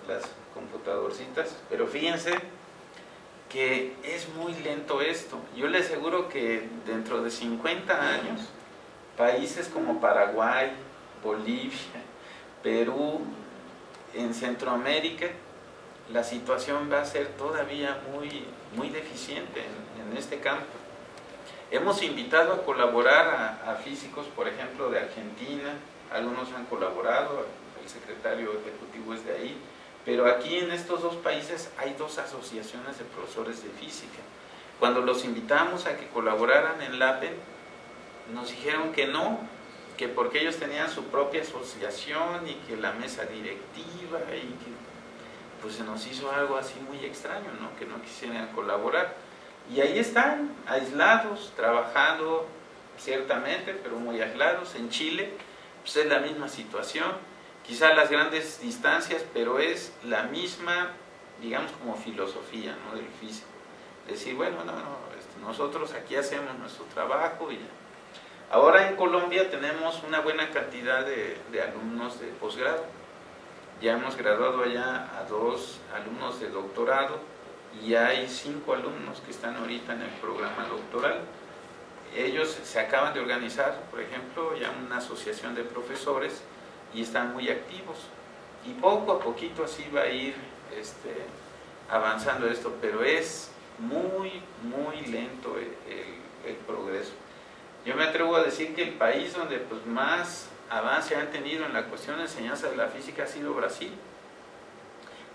las computadorcitas. Pero fíjense que es muy lento esto. Yo les aseguro que dentro de 50 años, países como Paraguay, Bolivia, Perú, en Centroamérica, la situación va a ser todavía muy deficiente en este campo. Hemos invitado a colaborar a físicos, por ejemplo, de Argentina. Algunos han colaborado, el secretario ejecutivo es de ahí, pero aquí en estos 2 países hay 2 asociaciones de profesores de física. Cuando los invitamos a que colaboraran en LAPEN, nos dijeron que no, que porque ellos tenían su propia asociación y que la mesa directiva, y que pues se nos hizo algo así muy extraño, ¿no? Que no quisieran colaborar. Y ahí están, aislados, trabajando ciertamente, pero muy aislados. En Chile pues es la misma situación, quizá las grandes distancias, pero es la misma, digamos, como filosofía, ¿no? Del físico. Decir, bueno, nosotros aquí hacemos nuestro trabajo y ya. Ahora en Colombia tenemos una buena cantidad de alumnos de posgrado. Ya hemos graduado allá a 2 alumnos de doctorado y hay 5 alumnos que están ahorita en el programa doctoral. Ellos se acaban de organizar, por ejemplo, ya una asociación de profesores y están muy activos. Y poco a poquito así va a ir avanzando esto, pero es muy lento el progreso. Yo me atrevo a decir que el país donde pues más avance han tenido en la cuestión de enseñanza de la física ha sido Brasil.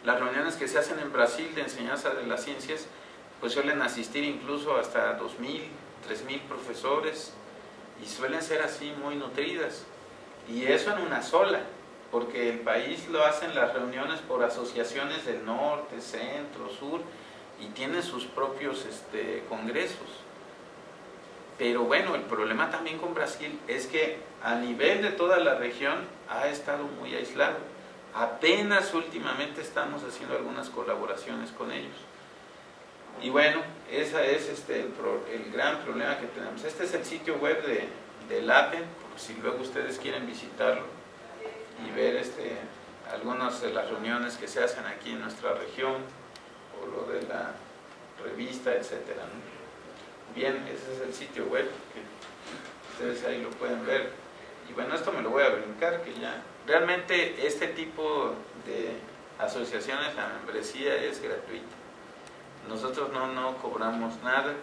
Las reuniones que se hacen en Brasil de enseñanza de las ciencias pues suelen asistir incluso hasta 2.000, 3.000 profesores, y suelen ser así muy nutridas, y eso en una sola, porque el país lo hacen las reuniones por asociaciones del norte, centro, sur, y tienen sus propios congresos. Pero bueno, el problema también con Brasil es que a nivel de toda la región ha estado muy aislado. Apenas últimamente estamos haciendo algunas colaboraciones con ellos. Y bueno, ese es el gran problema que tenemos. Este es el sitio web de LAPEN, por si luego ustedes quieren visitarlo y ver algunas de las reuniones que se hacen aquí en nuestra región, o lo de la revista, etcétera, ¿no? Bien, ese es el sitio web, que ustedes ahí lo pueden ver. Y bueno, esto me lo voy a brincar, que ya realmente este tipo de asociaciones, la membresía es gratuita. Nosotros no cobramos nada,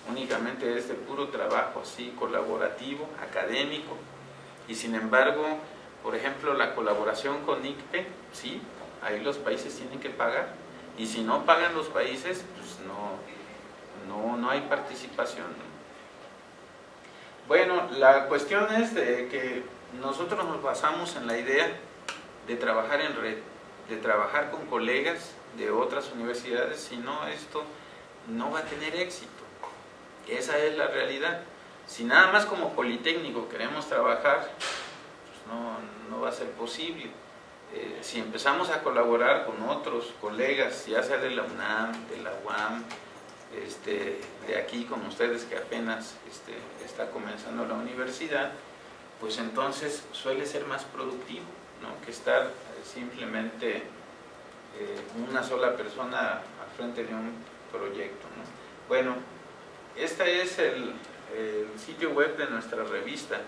únicamente es de puro trabajo así colaborativo, académico. Y sin embargo, por ejemplo, la colaboración con ICPE, sí, ahí los países tienen que pagar, y si no pagan los países, pues no hay participación, ¿no? Bueno, la cuestión es de que nosotros nos basamos en la idea de trabajar en red, de trabajar con colegas de otras universidades, si no, esto no va a tener éxito. Esa es la realidad. Si nada más como Politécnico queremos trabajar, pues no va a ser posible. Si empezamos a colaborar con otros colegas, ya sea de la UNAM, de la UAM, de aquí con ustedes que apenas está comenzando la universidad, pues entonces suele ser más productivo, ¿no?, que estar simplemente una sola persona al frente de un proyecto, ¿no? Bueno, este es el sitio web de nuestra revista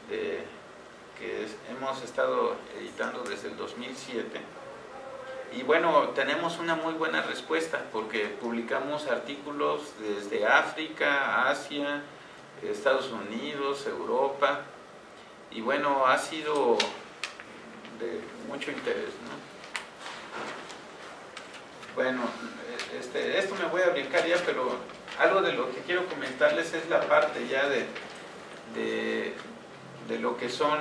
que hemos estado editando desde el 2007. Y bueno, tenemos una muy buena respuesta porque publicamos artículos desde África, Asia, Estados Unidos, Europa, y bueno, ha sido de mucho interés, ¿no? Bueno, esto me voy a brincar ya, pero algo de lo que quiero comentarles es la parte ya de lo que son,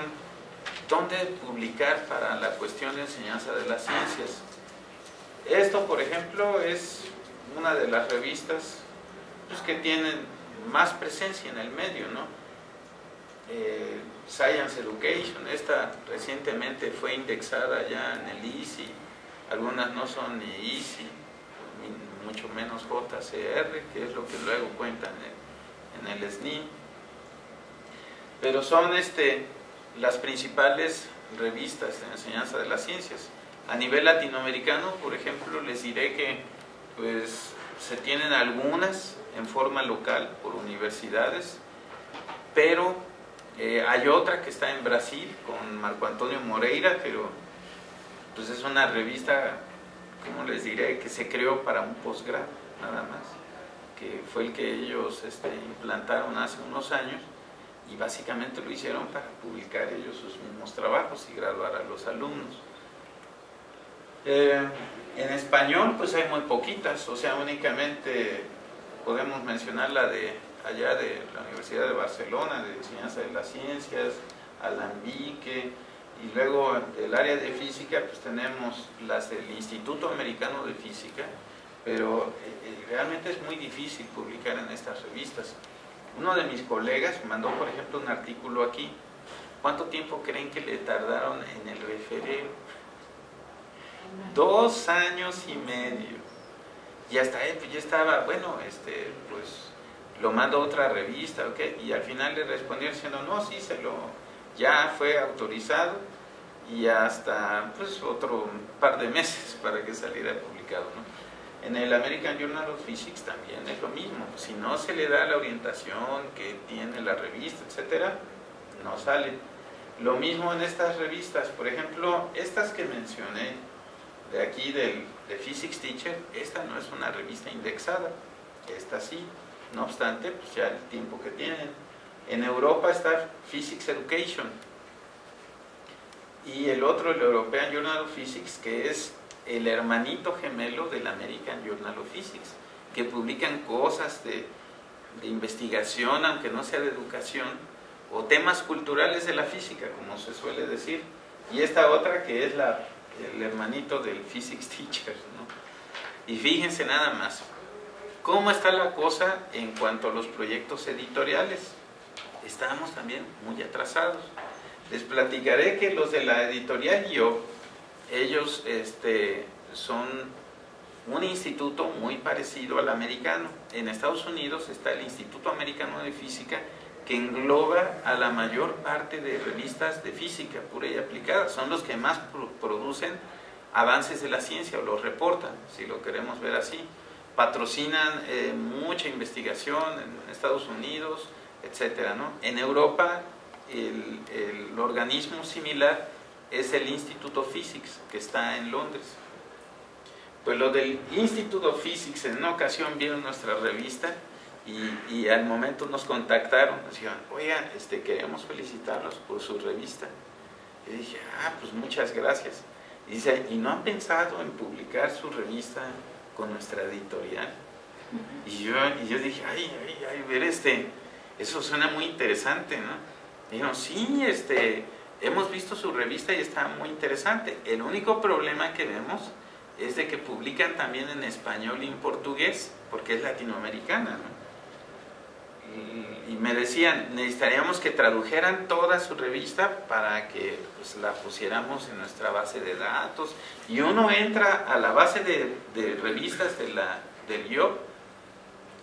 dónde publicar para la cuestión de enseñanza de las ciencias. Esto, por ejemplo, es una de las revistas pues, que tienen más presencia en el medio, ¿no? Science Education, esta recientemente fue indexada ya en el ISI, algunas no son ni ISI, ni mucho menos JCR, que es lo que luego cuentan en el SNI, pero son las principales revistas de enseñanza de las ciencias. A nivel latinoamericano, por ejemplo, les diré que pues, se tienen algunas en forma local por universidades, pero hay otra que está en Brasil con Marco Antonio Moreira, pero pues es una revista, ¿cómo les diré?, que se creó para un posgrado, nada más, que fue el que ellos implantaron hace unos años, y básicamente lo hicieron para publicar ellos sus mismos trabajos y graduar a los alumnos. En español pues hay muy poquitas, o sea, únicamente podemos mencionar la de allá de la Universidad de Barcelona, de Enseñanza de las Ciencias, Alambique, y luego del área de física pues tenemos las del Instituto Americano de Física, pero realmente es muy difícil publicar en estas revistas. Uno de mis colegas mandó, por ejemplo, un artículo aquí. ¿Cuánto tiempo creen que le tardaron en el refereo? 2 años y medio. Y hasta ahí pues ya estaba, bueno, pues lo mando a otra revista, ¿ok? Y al final le respondió diciendo, no, sí, ya fue autorizado, y hasta pues otro par de meses para que saliera publicado, ¿no? En el American Journal of Physics también es lo mismo. Si no se le da la orientación que tiene la revista, etcétera, no sale. Lo mismo en estas revistas, por ejemplo, estas que mencioné de aquí de Physics Teacher, esta no es una revista indexada, esta sí, no obstante, pues ya el tiempo que tienen. En Europa está Physics Education, y el otro, el European Journal of Physics, que es el hermanito gemelo del American Journal of Physics, que publican cosas de investigación, aunque no sea de educación, o temas culturales de la física, como se suele decir. Y esta otra que es el hermanito del Physics Teacher, ¿no? Y fíjense nada más, ¿cómo está la cosa en cuanto a los proyectos editoriales? Estamos también muy atrasados. Les platicaré que los de la editorial Yo, ellos son un instituto muy parecido al americano. En Estados Unidos está el Instituto Americano de Física, que engloba a la mayor parte de revistas de física pura y aplicada. Son los que más producen avances de la ciencia, o los reportan, si lo queremos ver así. Patrocinan mucha investigación en Estados Unidos, etcétera, ¿no? En Europa, el organismo similar es el Institute of Physics, que está en Londres. Pues lo del Institute of Physics en una ocasión vieron nuestra revista y al momento nos contactaron, nos dijeron, oigan, queremos felicitarlos por su revista. Y dije, pues muchas gracias. Y dice, ¿y no han pensado en publicar su revista con nuestra editorial? Y yo dije, ver, eso suena muy interesante, ¿no? Y dijeron, sí, hemos visto su revista y está muy interesante. El único problema que vemos es de que publican también en español y en portugués, porque es latinoamericana, ¿no? Y me decían, necesitaríamos que tradujeran toda su revista para que pues, la pusiéramos en nuestra base de datos. Y uno entra a la base de revistas del IOP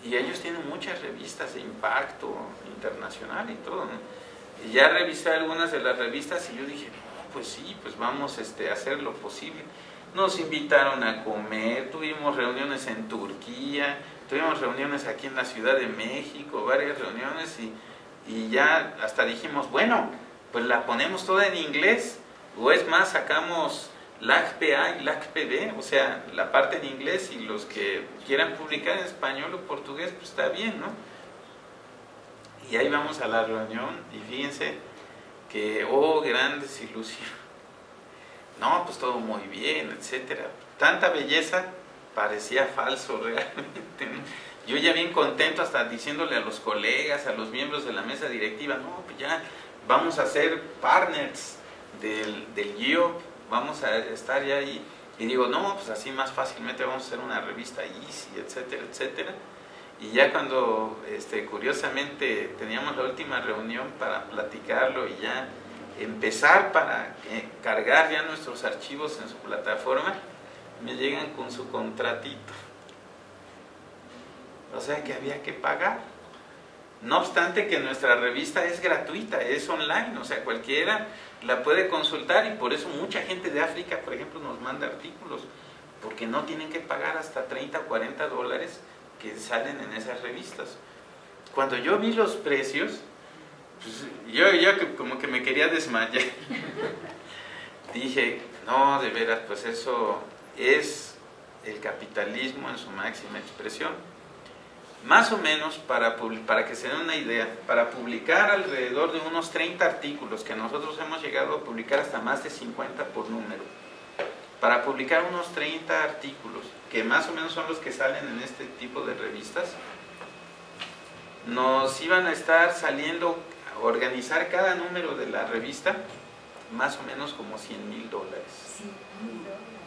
y ellos tienen muchas revistas de impacto internacional y todo, ¿no? Y ya revisé algunas de las revistas y yo dije, no, pues sí, pues vamos a hacer lo posible. Nos invitaron a comer, tuvimos reuniones en Turquía, tuvimos reuniones aquí en la Ciudad de México, varias reuniones y ya hasta dijimos, bueno, pues la ponemos toda en inglés, o es más, sacamos LACPA y LACPB, o sea, la parte en inglés, y los que quieran publicar en español o portugués, pues está bien, ¿no? Y ahí vamos a la reunión y fíjense que, oh, gran desilusión. No, pues todo muy bien, etcétera. Tanta belleza parecía falso realmente, ¿no? Yo ya bien contento, hasta diciéndole a los colegas, a los miembros de la mesa directiva, no, pues ya vamos a ser partners del IOP, vamos a estar ya ahí. Y digo, no, pues así más fácilmente vamos a hacer una revista easy, etcétera, etcétera. Y ya cuando, curiosamente, teníamos la última reunión para platicarlo y ya empezar para cargar ya nuestros archivos en su plataforma, me llegan con su contratito. O sea que había que pagar. No obstante que nuestra revista es gratuita, es online, o sea, cualquiera la puede consultar, y por eso mucha gente de África, por ejemplo, nos manda artículos, porque no tienen que pagar hasta 30 o 40 dólares que salen en esas revistas. Cuando yo vi los precios, pues yo como que me quería desmayar. Dije, no, de veras, pues eso es el capitalismo en su máxima expresión. Más o menos, para que se den una idea, para publicar alrededor de unos 30 artículos, que nosotros hemos llegado a publicar hasta más de 50 por número, para publicar unos 30 artículos, que más o menos son los que salen en este tipo de revistas, nos iban a estar saliendo, a organizar cada número de la revista, más o menos como $100,000.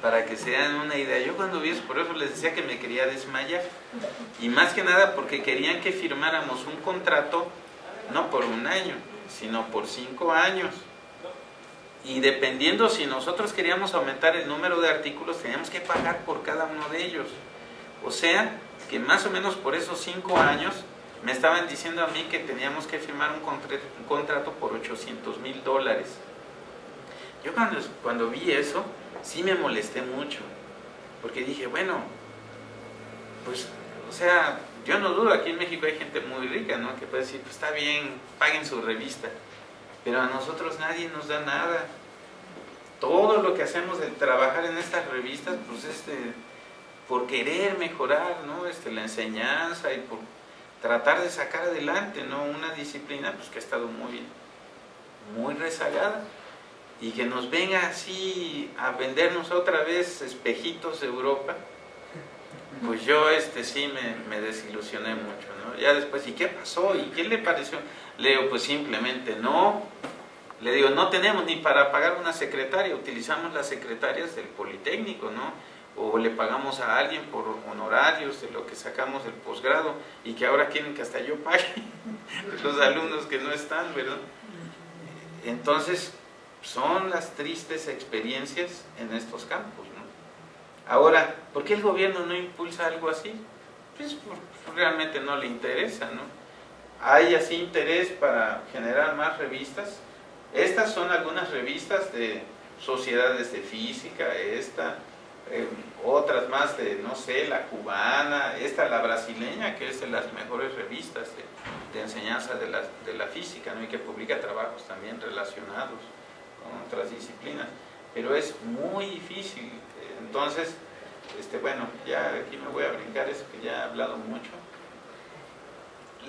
Para que se den una idea. Yo cuando vi eso, por eso les decía que me quería desmayar. Y más que nada porque querían que firmáramos un contrato, no por un año, sino por 5 años. Y dependiendo si nosotros queríamos aumentar el número de artículos, teníamos que pagar por cada uno de ellos. O sea, que más o menos por esos 5 años, me estaban diciendo a mí que teníamos que firmar un contrato por $800,000. Yo cuando vi eso, sí me molesté mucho, porque dije, bueno, pues, o sea, yo no dudo, aquí en México hay gente muy rica, ¿no?, que puede decir, pues está bien, paguen su revista, pero a nosotros nadie nos da nada. Todo lo que hacemos de trabajar en estas revistas, pues por querer mejorar, ¿no?, la enseñanza, y por tratar de sacar adelante, ¿no?, una disciplina pues que ha estado muy rezagada. Y que nos venga así a vendernos otra vez espejitos de Europa, pues yo sí me desilusioné mucho, ¿no? Ya después, ¿y qué pasó? ¿Y qué le pareció? Le digo, pues simplemente no. Le digo, no tenemos ni para pagar una secretaria, utilizamos las secretarias del Politécnico, ¿no? O le pagamos a alguien por honorarios de lo que sacamos del posgrado, y que ahora quieren que hasta yo pague los alumnos que no están, ¿verdad? Entonces, son las tristes experiencias en estos campos, ¿no? Ahora, ¿por qué el gobierno no impulsa algo así? Pues realmente no le interesa, ¿no? Hay así interés para generar más revistas. Estas son algunas revistas de sociedades de física, otras más de, no sé, la cubana, la brasileña, que es de las mejores revistas de enseñanza de la física, ¿no?, y que publica trabajos también relacionados con otras disciplinas, pero es muy difícil. Entonces, bueno, ya aquí me voy a brincar eso que ya he hablado mucho.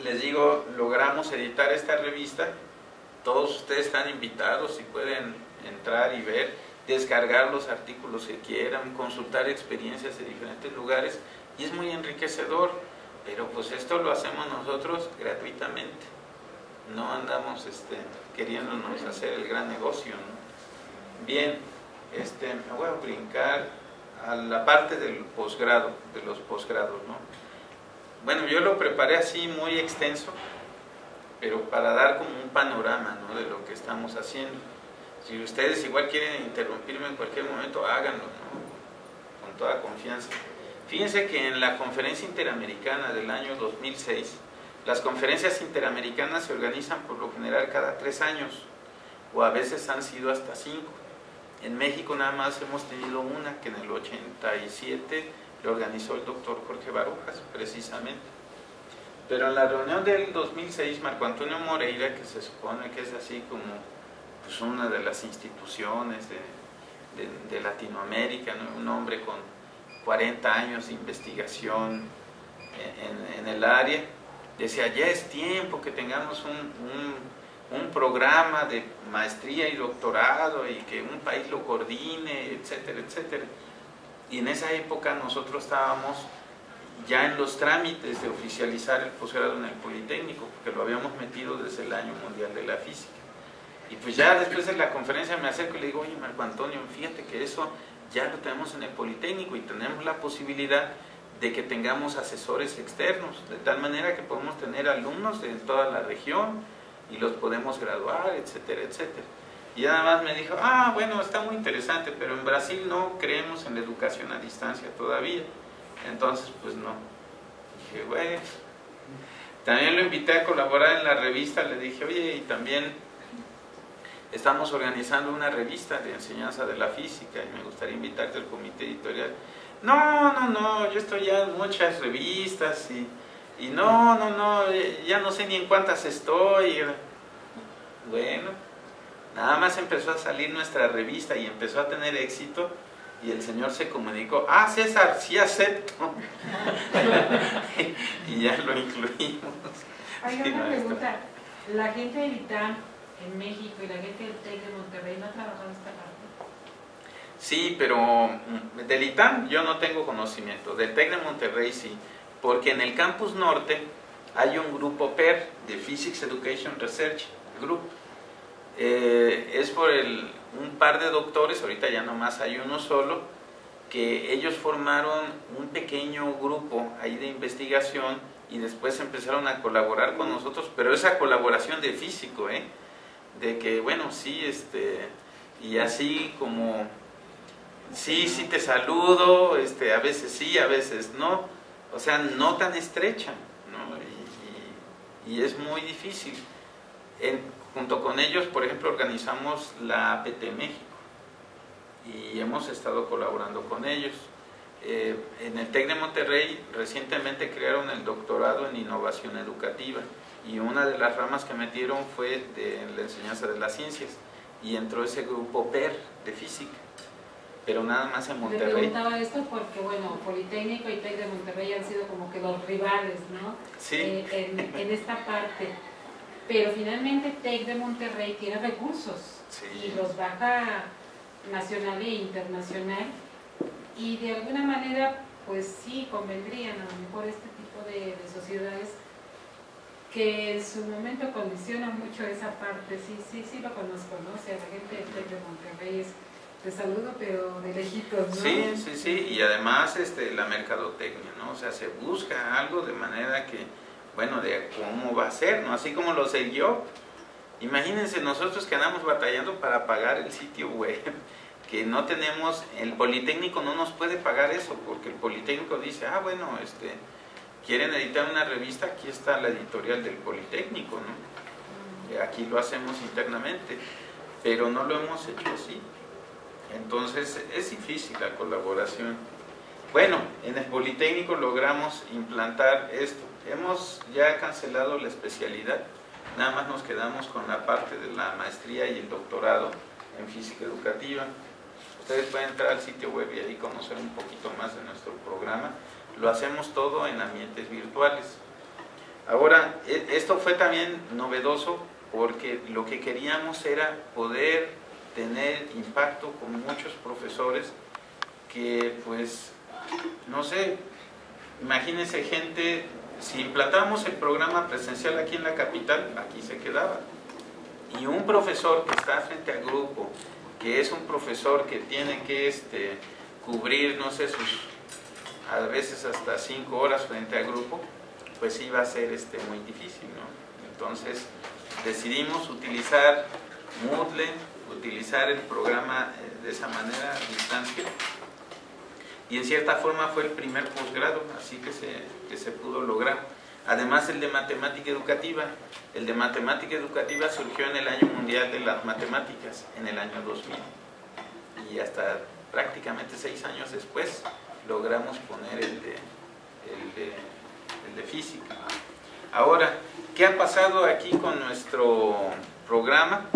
Les digo, logramos editar esta revista, todos ustedes están invitados y pueden entrar y ver, descargar los artículos que quieran, consultar experiencias de diferentes lugares, y es muy enriquecedor, pero pues esto lo hacemos nosotros gratuitamente. no andamos queriéndonos hacer el gran negocio, ¿no? Bien, me voy a brincar a la parte del posgrado, de los posgrados, ¿no? Bueno, yo lo preparé así muy extenso, pero para dar como un panorama, ¿no?, de lo que estamos haciendo. Si ustedes igual quieren interrumpirme en cualquier momento, háganlo, ¿no?, con toda confianza. Fíjense que en la conferencia interamericana del año 2006, las conferencias interamericanas se organizan por lo general cada 3 años, o a veces han sido hasta 5. En México nada más hemos tenido una, que en el 87 lo organizó el doctor Jorge Barojas, precisamente. Pero en la reunión del 2006, Marco Antonio Moreira, que se supone que es así como pues, una de las instituciones de Latinoamérica, ¿no?, un hombre con 40 años de investigación en el área, decía, ya es tiempo que tengamos un programa de maestría y doctorado y que un país lo coordine, etcétera, etcétera. Y en esa época nosotros estábamos ya en los trámites de oficializar el posgrado en el Politécnico, porque lo habíamos metido desde el Año Mundial de la Física. Y pues ya después de la conferencia me acerco y le digo, oye Marco Antonio, fíjate que eso ya lo tenemos en el Politécnico y tenemos la posibilidad de que tengamos asesores externos, de tal manera que podemos tener alumnos de toda la región y los podemos graduar, etcétera, etcétera. Y nada más me dijo, bueno, está muy interesante, pero en Brasil no creemos en la educación a distancia todavía. Entonces, pues no. Dije, bueno. También lo invité a colaborar en la revista, le dije, oye, y también estamos organizando una revista de enseñanza de la física y me gustaría invitarte al comité editorial. No, yo estoy ya en muchas revistas y no, ya no sé ni en cuántas estoy. Bueno, nada más empezó a salir nuestra revista y empezó a tener éxito y el señor se comunicó, César, sí acepto. Y ya lo incluimos. Hay una pregunta, la gente del ITAM en México y la gente del TEC de Monterrey no ha trabajado esta parte. Sí, pero del ITAM yo no tengo conocimiento, del TEC de Monterrey sí, porque en el campus norte hay un grupo PER, de Physics Education Research Group. Es por un par de doctores, ahorita ya nomás hay uno solo, que ellos formaron un pequeño grupo ahí de investigación y después empezaron a colaborar con nosotros, pero esa colaboración de físico, de que bueno, sí, y así como sí te saludo, a veces sí, a veces no, o sea, no tan estrecha, ¿no? Y es muy difícil. Junto con ellos, por ejemplo, organizamos la APT México y hemos estado colaborando con ellos. En el TEC de Monterrey recientemente crearon el doctorado en innovación educativa y una de las ramas que metieron fue de la enseñanza de las ciencias y entró ese grupo PER de física, pero nada más en Monterrey. Le preguntaba esto porque, bueno, Politécnico y TEC de Monterrey han sido como que los rivales, ¿no? Sí. En esta parte. Pero finalmente TEC de Monterrey tiene recursos, sí, y los baja nacional e internacional, y de alguna manera pues sí convendrían a lo mejor este tipo de sociedades que en su momento condicionan mucho esa parte. Sí lo conozco, ¿no? O sea, la gente de TEC de Monterrey es de saludo pero de lejitos, ¿no? Sí, y además la mercadotecnia, ¿no? O sea, se busca algo de manera que, bueno, de cómo va a ser, ¿no? Así como lo sé yo. Imagínense nosotros que andamos batallando para pagar el sitio web, que no tenemos, el Politécnico no nos puede pagar eso, porque el Politécnico dice, bueno, quieren editar una revista, aquí está la editorial del Politécnico, ¿no? Aquí lo hacemos internamente, pero no lo hemos hecho así. Entonces es difícil la colaboración. Bueno, en el Politécnico logramos implantar esto. Hemos ya cancelado la especialidad, nada más nos quedamos con la parte de la maestría y el doctorado en física educativa. Ustedes pueden entrar al sitio web y ahí conocer un poquito más de nuestro programa. Lo hacemos todo en ambientes virtuales. Ahora, esto fue también novedoso porque lo que queríamos era poder tener impacto con muchos profesores que, pues, no sé, imagínense gente si implantamos el programa presencial aquí en la capital, aquí se quedaba. Y un profesor que está frente al grupo, que es un profesor que tiene que cubrir, no sé, a veces hasta 5 horas frente al grupo, pues iba a ser muy difícil, ¿no? Entonces decidimos utilizar Moodle, utilizar el programa de esa manera, a distancia, y en cierta forma fue el primer posgrado, así que se pudo lograr. Además el de matemática educativa. El de matemática educativa surgió en el Año Mundial de las Matemáticas, en el año 2000. Y hasta prácticamente 6 años después logramos poner el de física. Ahora, ¿qué ha pasado aquí con nuestro programa?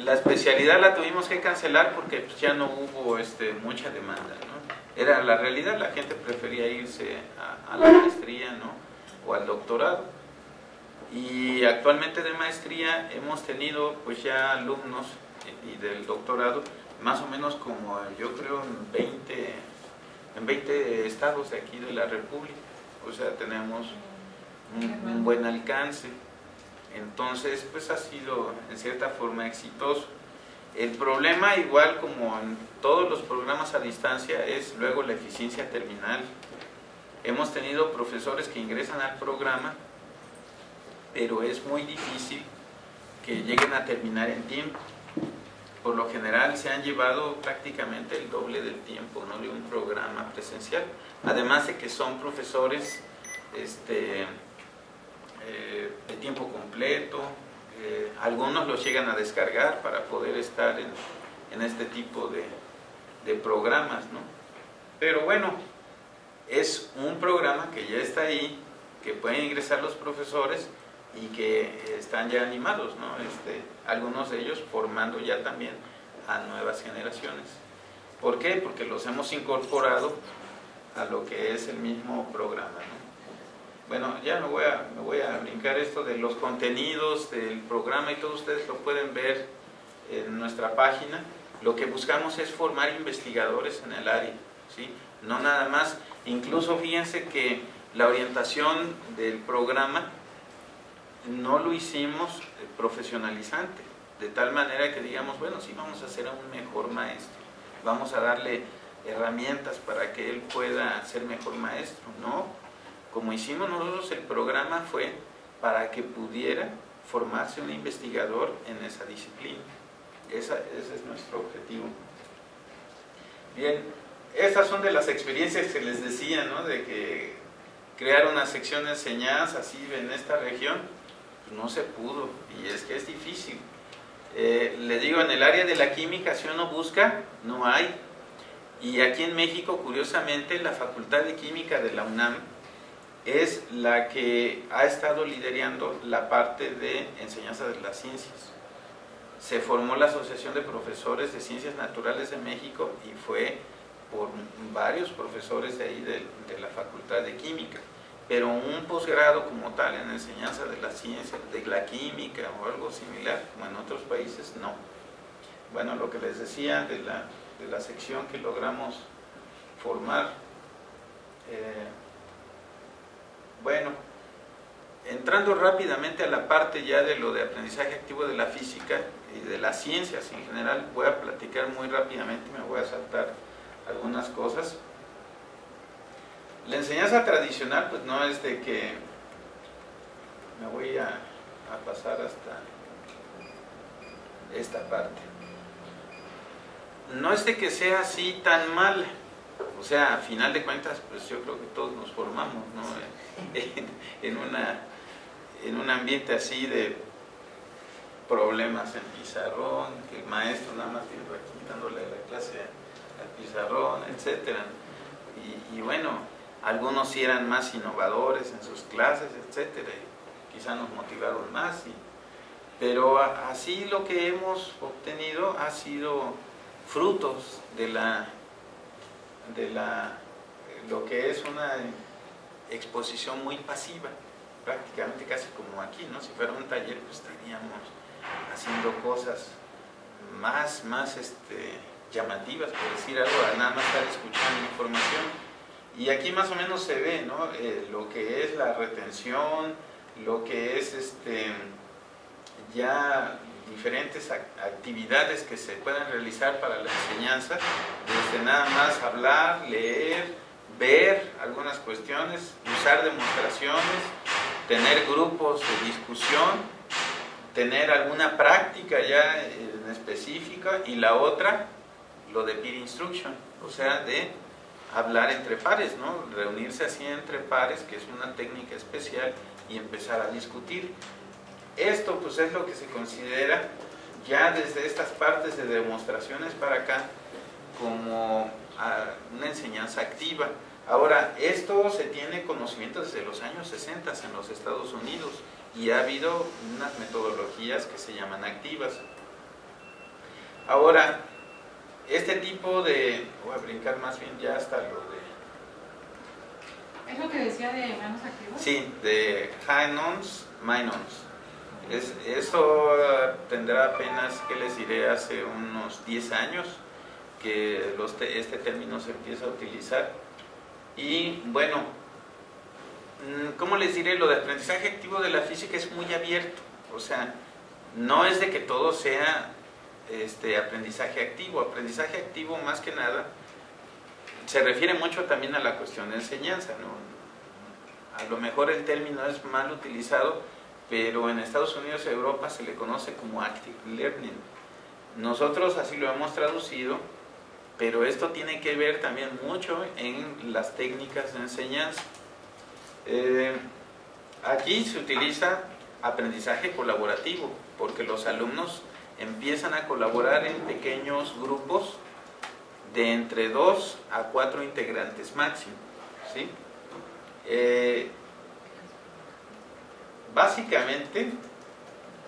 La especialidad la tuvimos que cancelar porque pues, ya no hubo mucha demanda, ¿no? Era la realidad, la gente prefería irse a la maestría, ¿no? O al doctorado. Y actualmente de maestría hemos tenido pues ya alumnos y del doctorado más o menos como yo creo en 20 estados de aquí de la República. O sea, tenemos un buen alcance. Entonces pues ha sido en cierta forma exitoso. El problema, igual como en todos los programas a distancia, es luego la eficiencia terminal. Hemos tenido profesores que ingresan al programa, pero es muy difícil que lleguen a terminar en tiempo. Por lo general se han llevado prácticamente el doble del tiempo, ¿no?, de un programa presencial. Además de que son profesores de tiempo completo, algunos los llegan a descargar para poder estar en este tipo de programas, ¿no? Pero bueno, es un programa que ya está ahí, que pueden ingresar los profesores y que están ya animados, ¿no? Algunos de ellos formando ya también a nuevas generaciones. ¿Por qué? Porque los hemos incorporado a lo que es el mismo programa, ¿no? Bueno, ya me voy a brincar esto de los contenidos del programa y todos ustedes lo pueden ver en nuestra página. Lo que buscamos es formar investigadores en el área, ¿sí? No nada más, incluso fíjense que la orientación del programa no lo hicimos profesionalizante, de tal manera que digamos, bueno, sí vamos a hacer a un mejor maestro, vamos a darle herramientas para que él pueda ser mejor maestro. No, como hicimos nosotros el programa fue para que pudiera formarse un investigador en esa disciplina. Ese es nuestro objetivo. Bien, estas son de las experiencias que les decía, ¿no?, de que crear una sección de enseñanza así en esta región, pues no se pudo, y es que es difícil. Le digo, en el área de la química, si uno busca, no hay. Y aquí en México, curiosamente, la Facultad de Química de la UNAM es la que ha estado liderando la parte de enseñanza de las ciencias. Se formó la Asociación de Profesores de Ciencias Naturales de México y fue por varios profesores de ahí de la Facultad de Química. Pero un posgrado como tal en enseñanza de la ciencia, de la química o algo similar, como en otros países, no. Bueno, lo que les decía de la sección que logramos formar. Bueno, entrando rápidamente a la parte ya de lo de aprendizaje activo de la física y de las ciencias en general, voy a platicar muy rápidamente, me voy a saltar algunas cosas. La enseñanza tradicional, pues no es de que me voy a pasar hasta esta parte. No es de que sea así tan mal, o sea, a final de cuentas, pues yo creo que todos nos formamos, ¿no?, en un ambiente así de problemas en pizarrón, que el maestro nada más viene aquí dándole la clase al pizarrón, etcétera. Y bueno, algunos sí eran más innovadores en sus clases, etcétera, y quizá nos motivaron más, pero así lo que hemos obtenido ha sido frutos de lo que es una exposición muy pasiva, prácticamente casi como aquí, ¿no? Si fuera un taller, pues estaríamos haciendo cosas más llamativas, por decir algo, a nada más estar escuchando información. Y aquí más o menos se ve, ¿no? Lo que es la retención, lo que es ya diferentes actividades que se pueden realizar para la enseñanza, desde nada más hablar, leer, ver algunas cuestiones, usar demostraciones, tener grupos de discusión, tener alguna práctica ya en específica, y la otra, lo de peer instruction, o sea, de hablar entre pares, ¿no? Reunirse así entre pares, que es una técnica especial, y empezar a discutir. Esto pues es lo que se considera ya desde estas partes de demostraciones para acá como una enseñanza activa. Ahora, esto se tiene conocimiento desde los años 60 en los Estados Unidos, y ha habido unas metodologías que se llaman activas. Ahora, este tipo de... voy a brincar más bien ya hasta lo de... ¿Es lo que decía de manos activas? Sí, de High-Nons, My-Nons. Eso tendrá apenas, ¿qué les diré?, hace unos 10 años que este término se empieza a utilizar. Y bueno, ¿cómo les diré? Lo de aprendizaje activo de la física es muy abierto. O sea, no es de que todo sea aprendizaje activo. Aprendizaje activo, más que nada, se refiere mucho también a la cuestión de enseñanza, ¿no? A lo mejor el término es mal utilizado, pero en Estados Unidos y Europa se le conoce como active learning. Nosotros así lo hemos traducido, pero esto tiene que ver también mucho en las técnicas de enseñanza. Aquí se utiliza aprendizaje colaborativo, porque los alumnos empiezan a colaborar en pequeños grupos de entre 2 a 4 integrantes máximo, ¿sí? Básicamente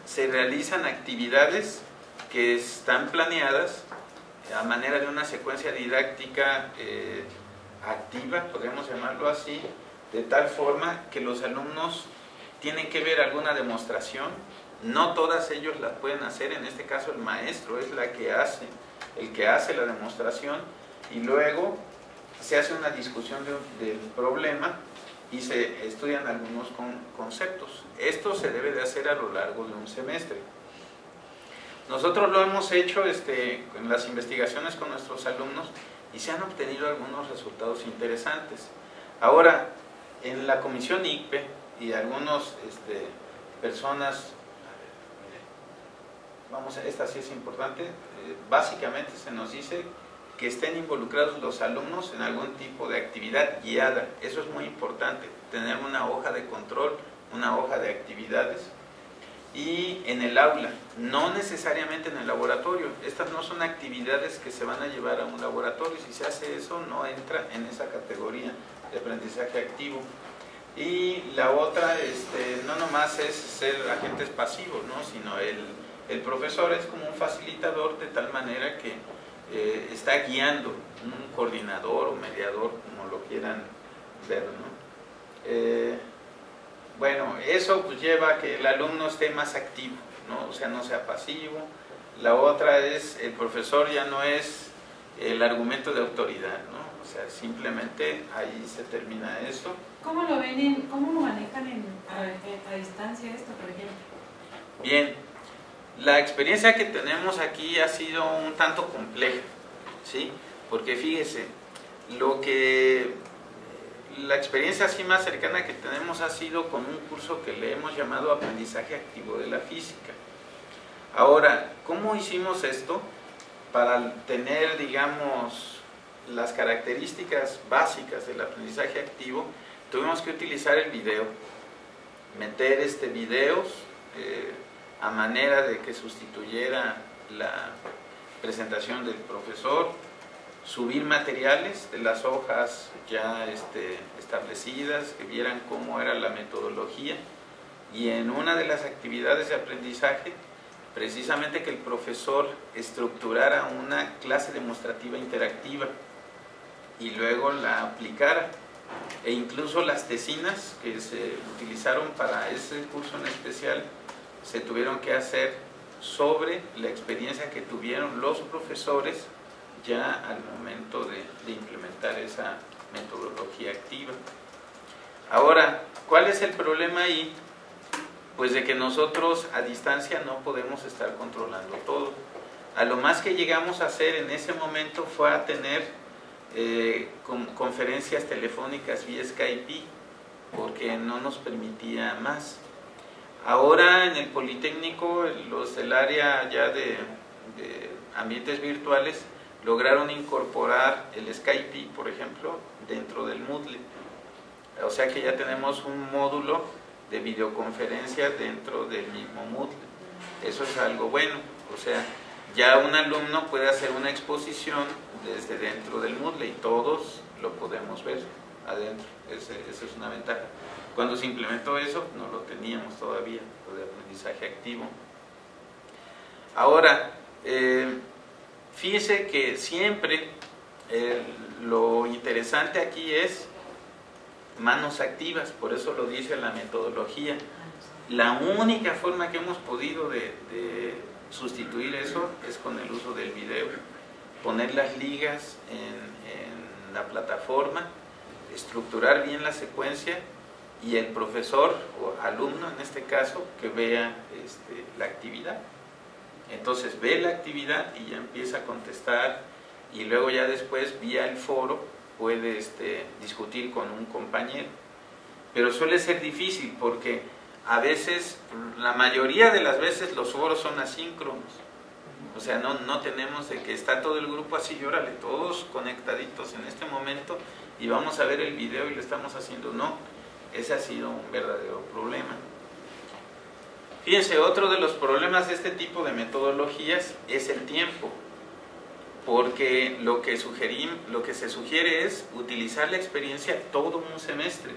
se realizan actividades que están planeadas a manera de una secuencia didáctica activa, podemos llamarlo así, de tal forma que los alumnos tienen que ver alguna demostración. No todas ellos las pueden hacer, en este caso el maestro es el que hace la demostración, y luego se hace una discusión del problema y se estudian algunos conceptos. Esto se debe de hacer a lo largo de un semestre. Nosotros lo hemos hecho en las investigaciones con nuestros alumnos, y se han obtenido algunos resultados interesantes. Ahora, en la comisión ICPE y algunas personas, esta sí es importante, básicamente se nos dice que estén involucrados los alumnos en algún tipo de actividad guiada. Eso es muy importante, tener una hoja de control, una hoja de actividades, y en el aula, no necesariamente en el laboratorio. Estas no son actividades que se van a llevar a un laboratorio. Si se hace eso, no entra en esa categoría de aprendizaje activo. Y la otra, no nomás es ser agentes pasivos, ¿no? Sino el profesor es como un facilitador, de tal manera que está guiando, un coordinador o mediador, como lo quieran ver, ¿no? Bueno, eso pues lleva a que el alumno esté más activo, ¿no? O sea, no sea pasivo. La otra es, el profesor ya no es el argumento de autoridad, ¿no? O sea, simplemente ahí se termina eso. ¿Cómo lo ven, cómo lo manejan a distancia esto, por ejemplo? Bien, la experiencia que tenemos aquí ha sido un tanto compleja, ¿sí? Porque fíjese, la experiencia así más cercana que tenemos ha sido con un curso que le hemos llamado Aprendizaje Activo de la Física. Ahora, ¿cómo hicimos esto? Para tener, digamos, las características básicas del aprendizaje activo, tuvimos que utilizar el video, meter videos a manera de que sustituyera la presentación del profesor, subir materiales de las hojas ya establecidas, que vieran cómo era la metodología, y en una de las actividades de aprendizaje, precisamente que el profesor estructurara una clase demostrativa interactiva y luego la aplicara, e incluso las tesinas que se utilizaron para ese curso en especial se tuvieron que hacer sobre la experiencia que tuvieron los profesores ya al momento de implementar esa metodología activa. Ahora, ¿cuál es el problema ahí? Pues de que nosotros a distancia no podemos estar controlando todo. A lo más que llegamos a hacer en ese momento fue a tener conferencias telefónicas vía Skype, porque no nos permitía más. Ahora en el Politécnico, los del área ya de ambientes virtuales lograron incorporar el Skype, por ejemplo, dentro del Moodle. O sea que ya tenemos un módulo de videoconferencia dentro del mismo Moodle. Eso es algo bueno. O sea, ya un alumno puede hacer una exposición desde dentro del Moodle y todos lo podemos ver adentro. Esa es una ventaja. Cuando se implementó eso, no lo teníamos todavía, lo de aprendizaje activo. Ahora, fíjese que siempre lo interesante aquí es manos activas, por eso lo dice la metodología. La única forma que hemos podido de sustituir eso es con el uso del video. Poner las ligas en la plataforma, estructurar bien la secuencia y el profesor o alumno en este caso que vea la actividad. Entonces ve la actividad y ya empieza a contestar y luego ya después vía el foro puede discutir con un compañero. Pero suele ser difícil porque a veces, la mayoría de las veces los foros son asíncronos. O sea, no tenemos de que está todo el grupo así, órale, todos conectaditos en este momento y vamos a ver el video y lo estamos haciendo. No, ese ha sido un verdadero problema. Fíjense, otro de los problemas de este tipo de metodologías es el tiempo, porque lo que se sugiere es utilizar la experiencia todo un semestre,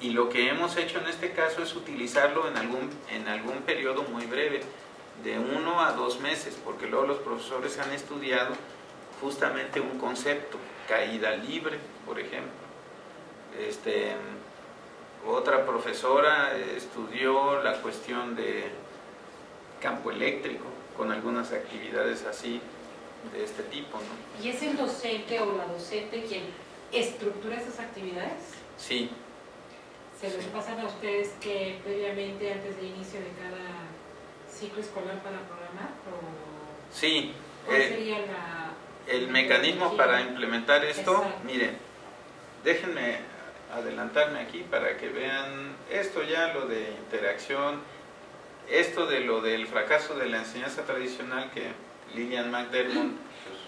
y lo que hemos hecho en este caso es utilizarlo en algún periodo muy breve, de 1 a 2 meses, porque luego los profesores han estudiado justamente un concepto, caída libre, por ejemplo. Otra profesora estudió la cuestión de campo eléctrico, con algunas actividades así, de este tipo, ¿no? ¿Y es el docente o la docente quien estructura esas actividades? Sí. ¿Se les pasan a ustedes que previamente, antes de inicio de cada ciclo escolar para programar? ¿O sí. ¿Cuál sería el mecanismo para implementar esto? Exacto. Miren, déjenme adelantarme aquí para que vean esto ya, lo de interacción, esto de lo del fracaso de la enseñanza tradicional que Lillian McDermott pues,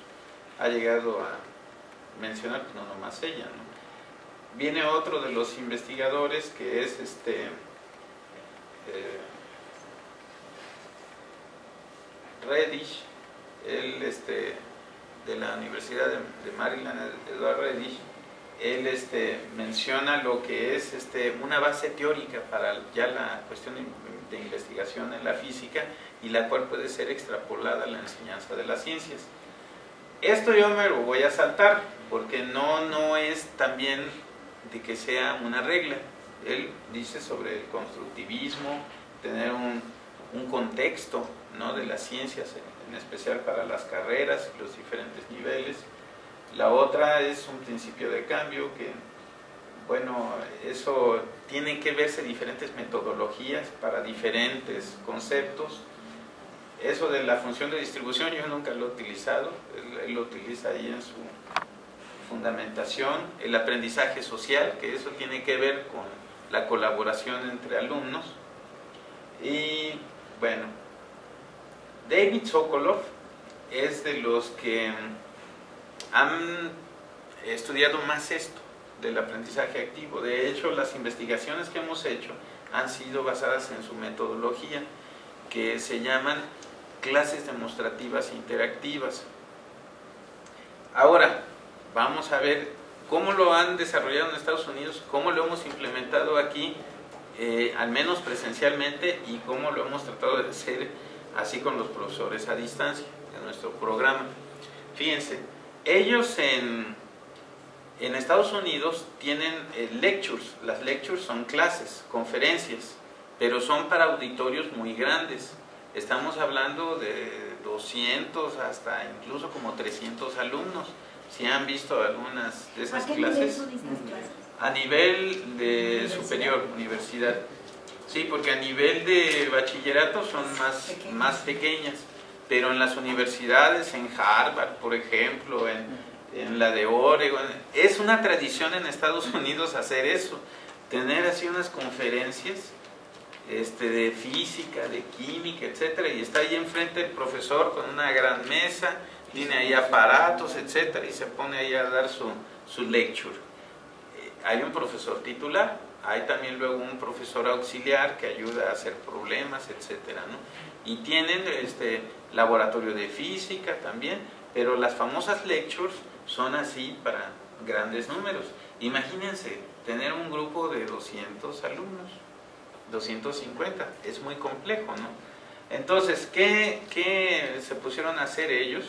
ha llegado a mencionar, pues no nomás ella, ¿no? Viene otro de los investigadores que es Reddish, él de la Universidad de Maryland, Edward Reddish. Él menciona lo que es una base teórica para ya la cuestión de investigación en la física y la cual puede ser extrapolada a la enseñanza de las ciencias. Esto yo me lo voy a saltar porque no es también de que sea una regla. Él dice sobre el constructivismo, tener un contexto, ¿no?, de las ciencias, en especial para las carreras, los diferentes niveles. La otra es un principio de cambio que, bueno, eso tiene que verse diferentes metodologías para diferentes conceptos. Eso de la función de distribución yo nunca lo he utilizado, él lo utiliza ahí en su fundamentación. El aprendizaje social, que eso tiene que ver con la colaboración entre alumnos. Y bueno, David Sokolow es de los que han estudiado más esto del aprendizaje activo. De hecho, las investigaciones que hemos hecho han sido basadas en su metodología, que se llaman clases demostrativas interactivas. Ahora, vamos a ver cómo lo han desarrollado en Estados Unidos, cómo lo hemos implementado aquí, al menos presencialmente, y cómo lo hemos tratado de hacer así con los profesores a distancia de nuestro programa. Fíjense, ellos en Estados Unidos tienen lectures. Las lectures son clases, conferencias, pero son para auditorios muy grandes. Estamos hablando de 200 hasta incluso como 300 alumnos. Si han visto algunas de esas ¿A qué clases. nivel son estas clases? A nivel de superior, universidad. Sí, porque a nivel de bachillerato son más pequeñas, pero en las universidades, en Harvard, por ejemplo, en la de Oregon, es una tradición en Estados Unidos hacer eso, tener así unas conferencias de física, de química, etcétera, y está ahí enfrente el profesor con una gran mesa, tiene ahí aparatos, etcétera, y se pone ahí a dar su lecture. Hay un profesor titular, hay también luego un profesor auxiliar que ayuda a hacer problemas, etcétera, ¿no? Y tienen laboratorio de física también, pero las famosas lectures son así para grandes números. Imagínense tener un grupo de 200 alumnos, 250, es muy complejo, ¿no? Entonces, ¿qué se pusieron a hacer ellos?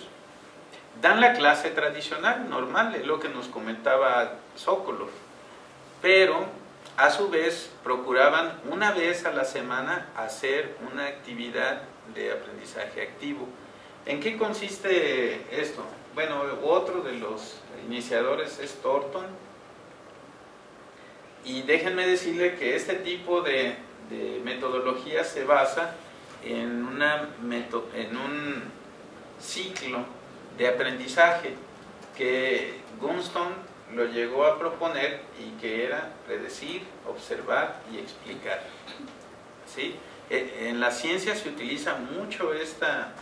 Dan la clase tradicional, normal, es lo que nos comentaba Sokolov, pero a su vez procuraban una vez a la semana hacer una actividad de aprendizaje activo. ¿En qué consiste esto? Bueno, otro de los iniciadores es Thornton, y déjenme decirle que este tipo de metodología se basa en un ciclo de aprendizaje que Gunston lo llegó a proponer, y que era predecir, observar y explicar. ¿Sí? En la ciencia se utiliza mucho esta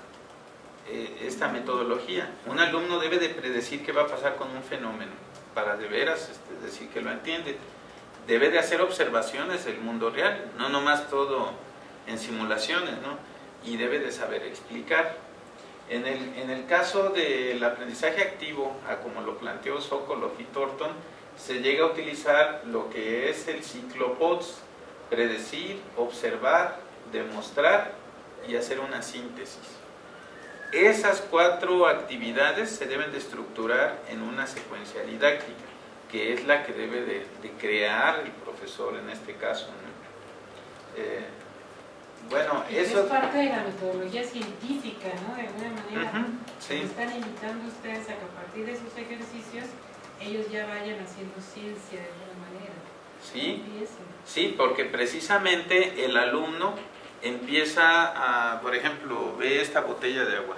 metodología. Un alumno debe de predecir qué va a pasar con un fenómeno para de veras decir que lo entiende. Debe de hacer observaciones del mundo real, no nomás todo en simulaciones, ¿no? Y debe de saber explicar. En el caso del aprendizaje activo, como lo planteó Sokolov y Thornton, se llega a utilizar lo que es el ciclo POTS: predecir, observar, demostrar y hacer una síntesis. Esas 4 actividades se deben de estructurar en una secuencia didáctica, que es la que debe de crear el profesor en este caso, ¿no? Bueno, eso es parte de la metodología científica, ¿no? De alguna manera. Sí. Están invitando ustedes a que a partir de sus ejercicios ellos ya vayan haciendo ciencia de alguna manera. Sí, sí, porque precisamente el alumno empieza a, por ejemplo, ve esta botella de agua.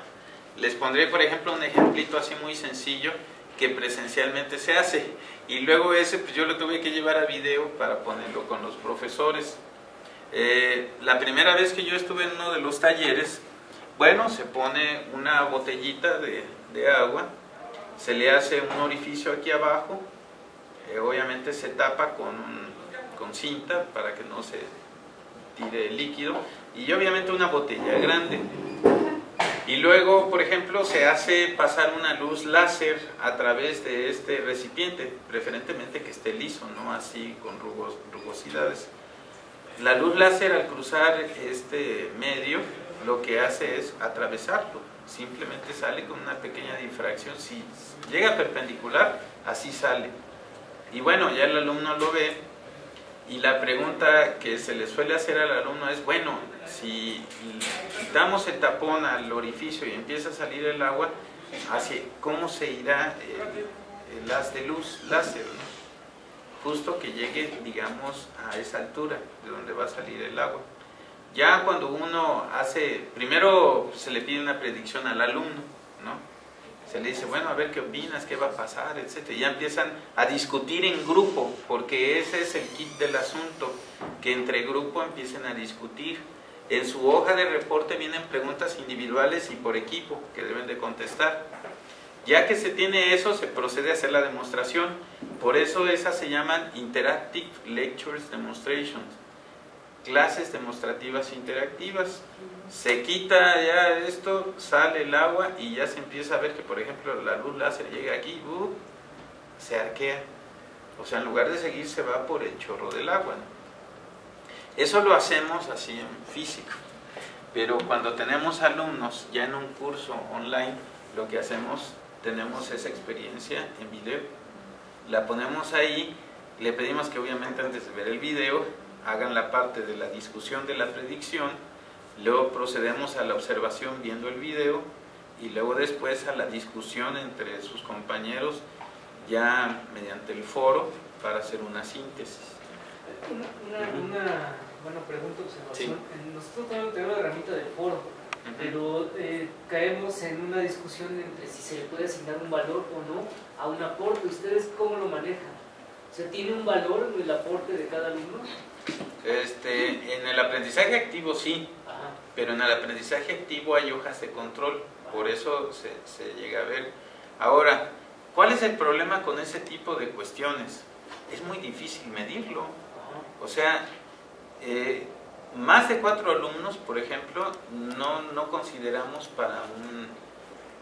Les pondré, por ejemplo, un ejemplito así muy sencillo que presencialmente se hace, y luego ese pues yo lo tuve que llevar a video para ponerlo con los profesores. La primera vez que yo estuve en uno de los talleres, bueno, se pone una botellita de agua, se le hace un orificio aquí abajo, obviamente se tapa con cinta para que no se tire el líquido, y obviamente una botella grande. Y luego, por ejemplo, se hace pasar una luz láser a través de este recipiente, preferentemente que esté liso, no así con rugosidades. La luz láser, al cruzar este medio, lo que hace es atravesarlo, simplemente sale con una pequeña difracción. Si llega perpendicular, así sale. Y bueno, ya el alumno lo ve, y la pregunta que se le suele hacer al alumno es, bueno, si quitamos el tapón al orificio y empieza a salir el agua, ¿cómo se irá el haz de luz láser, ¿no? Justo que llegue, digamos, a esa altura de donde va a salir el agua. Ya cuando uno hace, primero se le pide una predicción al alumno, ¿no? Se le dice, bueno, a ver qué opinas, qué va a pasar, etcétera. Y ya empiezan a discutir en grupo, porque ese es el kit del asunto, que entre grupo empiecen a discutir. En su hoja de reporte vienen preguntas individuales y por equipo que deben de contestar. Ya que se tiene eso, se procede a hacer la demostración. Por eso esas se llaman Interactive Lectures Demonstrations, clases demostrativas interactivas. Se quita ya esto, sale el agua y ya se empieza a ver que, por ejemplo, la luz láser llega aquí, se arquea. O sea, en lugar de seguir, se va por el chorro del agua, ¿no? Eso lo hacemos así en físico. Pero cuando tenemos alumnos ya en un curso online, lo que hacemos, tenemos esa experiencia en video. La ponemos ahí, le pedimos que obviamente antes de ver el video hagan la parte de la discusión de la predicción, luego procedemos a la observación viendo el video y luego después a la discusión entre sus compañeros ya mediante el foro para hacer una síntesis. Una pregunta, observación. Sí. Nosotros tenemos la herramienta del foro, pero caemos en una discusión entre si se le puede asignar un valor o no a un aporte. ¿Ustedes cómo lo manejan? O sea, ¿tiene un valor el aporte de cada alumno? En el aprendizaje activo sí, Ajá. pero en el aprendizaje activo hay hojas de control, por eso se llega a ver. Ahora, ¿cuál es el problema con ese tipo de cuestiones? Es muy difícil medirlo. O sea, más de 4 alumnos, por ejemplo, no consideramos para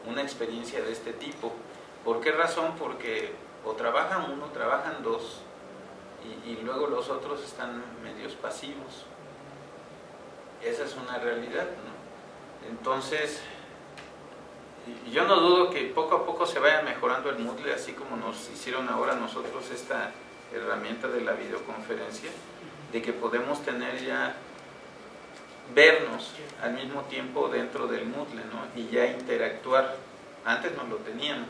una experiencia de este tipo. ¿Por qué razón? Porque o trabajan uno, trabajan dos, y luego los otros están medios pasivos. Esa es una realidad, ¿no? Entonces, yo no dudo que poco a poco se vaya mejorando el Moodle, así como nos hicieron ahora nosotros esta herramienta de la videoconferencia, de que podemos tener ya, vernos al mismo tiempo dentro del Moodle, ¿no? Y ya interactuar. Antes no lo teníamos.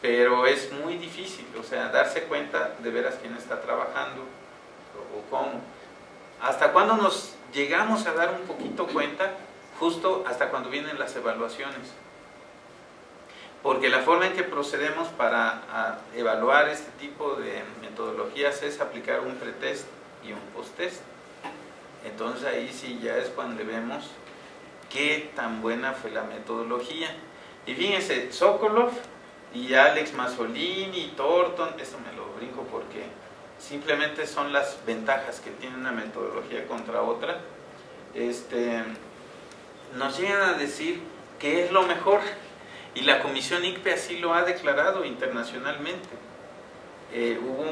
Pero es muy difícil, o sea, darse cuenta de veras quién está trabajando o cómo. ¿Hasta cuándo nos llegamos a dar un poquito cuenta? Justo hasta cuando vienen las evaluaciones. Porque la forma en que procedemos para evaluar este tipo de metodologías es aplicar un pretest y un posttest. Entonces ahí sí ya es cuando vemos qué tan buena fue la metodología. Y fíjense, Sokolov y Alex Masolini y Thornton, esto me lo brinco porque simplemente son las ventajas que tiene una metodología contra otra, nos llegan a decir que es lo mejor, y la Comisión ICPE así lo ha declarado internacionalmente. Hubo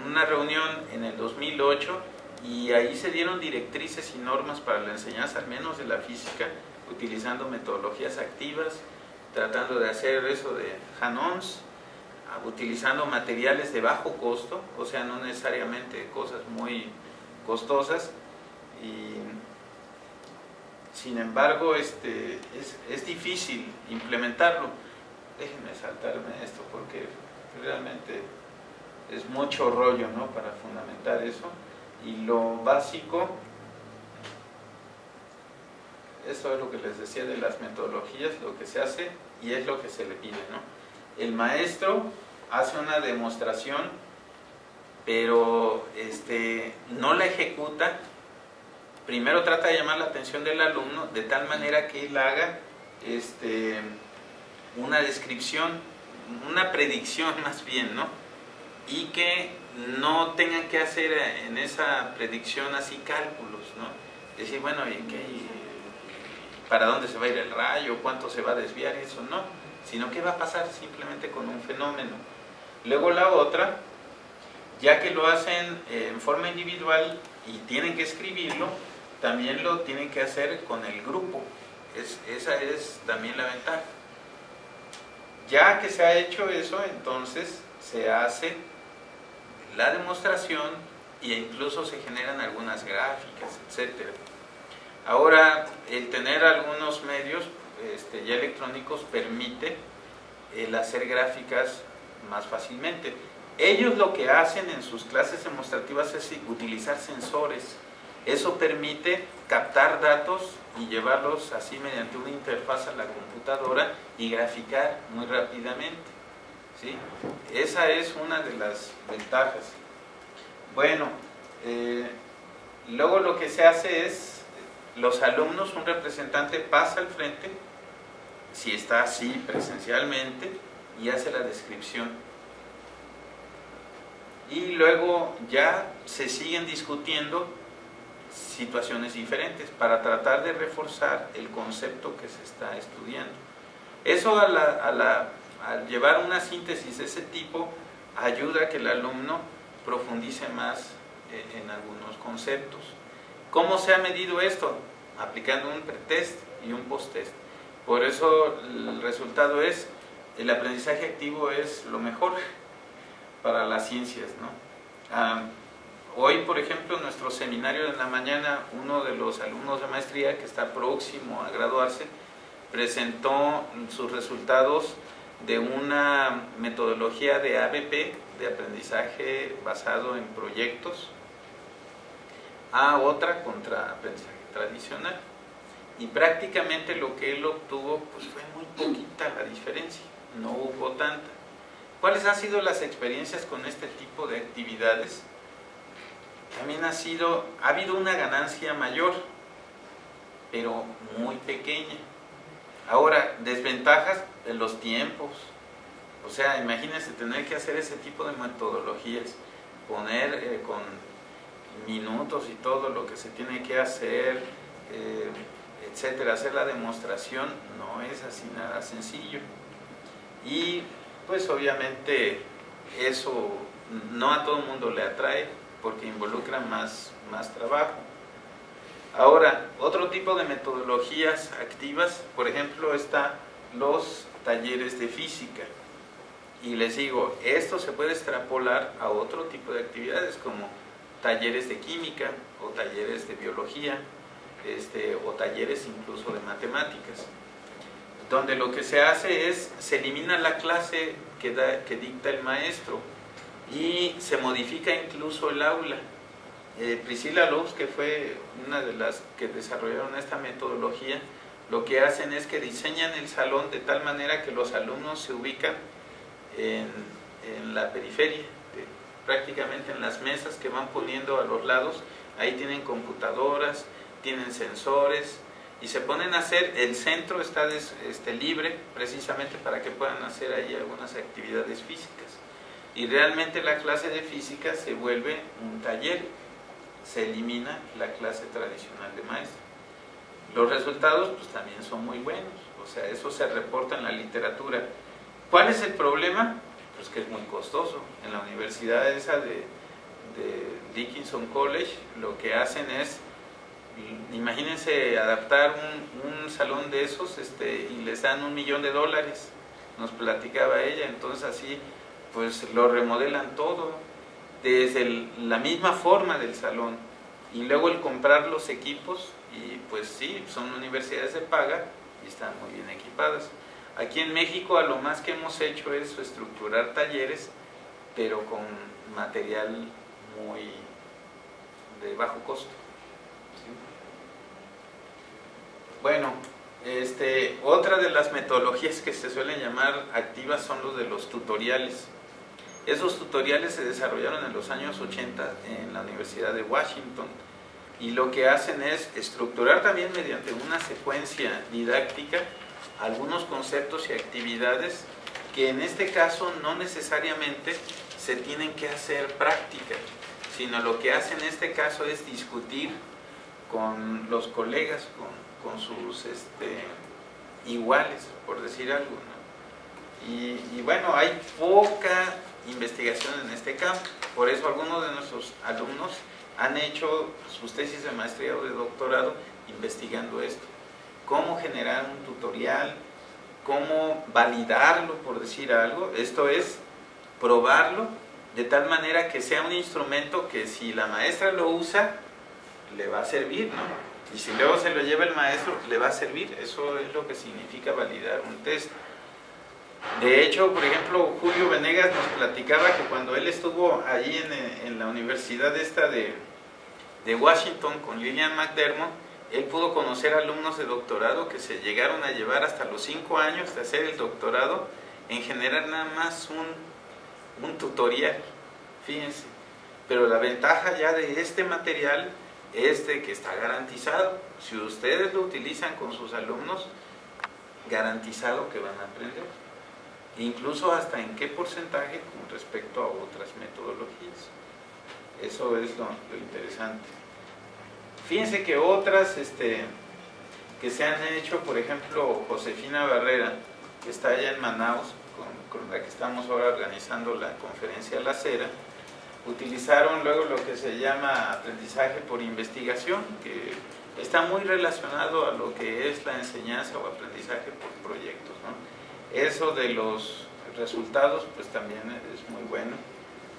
una reunión en el 2008 y ahí se dieron directrices y normas para la enseñanza, al menos de la física, utilizando metodologías activas, tratando de hacer eso de hand-ons, utilizando materiales de bajo costo, o sea, no necesariamente cosas muy costosas, y sin embargo es difícil implementarlo. Déjenme saltarme esto porque realmente es mucho rollo, ¿no?, para fundamentar eso. Y lo básico, eso es lo que les decía de las metodologías, lo que se hace y es lo que se le pide, ¿no? El maestro hace una demostración, pero no la ejecuta. Primero trata de llamar la atención del alumno de tal manera que él haga una descripción, una predicción más bien, ¿no? Y que no tengan que hacer en esa predicción así cálculos, ¿no? Decir, bueno, ¿para dónde se va a ir el rayo? ¿Cuánto se va a desviar? Eso no, sino qué va a pasar simplemente con un fenómeno. Luego la otra, ya que lo hacen en forma individual y tienen que escribirlo, también lo tienen que hacer con el grupo. Esa es también la ventaja. Ya que se ha hecho eso, entonces se hace la demostración e incluso se generan algunas gráficas, etc. Ahora, el tener algunos medios ya electrónicos permite el hacer gráficas más fácilmente. Ellos lo que hacen en sus clases demostrativas es utilizar sensores. Eso permite captar datos y llevarlos así mediante una interfaz a la computadora y graficar muy rápidamente, ¿sí? Esa es una de las ventajas. Bueno, luego lo que se hace es, los alumnos, un representante pasa al frente, si está así presencialmente, y hace la descripción. Y luego ya se siguen discutiendo situaciones diferentes para tratar de reforzar el concepto que se está estudiando. Eso al llevar una síntesis de ese tipo ayuda a que el alumno profundice más en algunos conceptos. ¿Cómo se ha medido esto? Aplicando un pretest y un posttest. Por eso el resultado es, el aprendizaje activo es lo mejor para las ciencias, ¿no? Hoy, por ejemplo, en nuestro seminario de la mañana, uno de los alumnos de maestría que está próximo a graduarse, presentó sus resultados de una metodología de ABP, de aprendizaje basado en proyectos, a otra contra aprendizaje tradicional. Y prácticamente lo que él obtuvo pues fue muy poquita la diferencia, no hubo tanta. ¿Cuáles han sido las experiencias con este tipo de actividades? También ha habido una ganancia mayor, pero muy pequeña. Ahora, desventajas en los tiempos. O sea, imagínense tener que hacer ese tipo de metodologías, poner con minutos y todo lo que se tiene que hacer, etcétera, hacer la demostración, no es así nada sencillo. Y pues obviamente eso no a todo el mundo le atrae porque involucra más trabajo. Ahora, otro tipo de metodologías activas, por ejemplo, está los talleres de física. Y les digo, esto se puede extrapolar a otro tipo de actividades como talleres de química o talleres de biología, o talleres incluso de matemáticas, donde lo que se hace es, se elimina la clase que dicta el maestro y se modifica incluso el aula. Priscilla Loves, que fue una de las que desarrollaron esta metodología, lo que hacen es que diseñan el salón de tal manera que los alumnos se ubican en la periferia, prácticamente en las mesas que van poniendo a los lados. Ahí tienen computadoras, tienen sensores y se ponen a hacer, el centro está libre precisamente para que puedan hacer ahí algunas actividades físicas. Y realmente la clase de física se vuelve un taller, se elimina la clase tradicional de maestro. Los resultados pues también son muy buenos, o sea, eso se reporta en la literatura. ¿Cuál es el problema? Pues que es muy costoso. En la universidad esa de Dickinson College, lo que hacen es, imagínense adaptar un salón de esos y les dan $1 millón, nos platicaba ella. Entonces así pues lo remodelan todo, desde la misma forma del salón, y luego el comprar los equipos, y pues sí, son universidades de paga y están muy bien equipadas. Aquí en México a lo más que hemos hecho es estructurar talleres, pero con material muy de bajo costo. ¿Sí? Bueno, otra de las metodologías que se suelen llamar activas son los de los tutoriales. Esos tutoriales se desarrollaron en los años 80 en la Universidad de Washington, y lo que hacen es estructurar también mediante una secuencia didáctica algunos conceptos y actividades que en este caso no necesariamente se tienen que hacer práctica, sino lo que hacen en este caso es discutir con los colegas, con sus iguales, por decir algo, ¿no? Y bueno, hay poca investigación en este campo, por eso algunos de nuestros alumnos han hecho sus tesis de maestría o de doctorado investigando esto. Cómo generar un tutorial, cómo validarlo, por decir algo. Esto es probarlo de tal manera que sea un instrumento que si la maestra lo usa, le va a servir, ¿no? Y si luego se lo lleva el maestro, le va a servir. Eso es lo que significa validar un test. De hecho, por ejemplo, Julio Venegas nos platicaba que cuando él estuvo allí en la universidad esta de Washington con Lillian McDermott, él pudo conocer alumnos de doctorado que se llegaron a llevar hasta los 5 años de hacer el doctorado en generar nada más un tutorial, fíjense. Pero la ventaja ya de este material es de que está garantizado. Si ustedes lo utilizan con sus alumnos, garantizado que van a aprender. Incluso hasta en qué porcentaje con respecto a otras metodologías. Eso es lo interesante. Fíjense que otras que se han hecho, por ejemplo, Josefina Barrera, que está allá en Manaus, con la que estamos ahora organizando la conferencia La Cera, utilizaron luego lo que se llama aprendizaje por investigación, que está muy relacionado a lo que es la enseñanza o aprendizaje por proyectos, ¿no? Eso de los resultados pues también es muy bueno.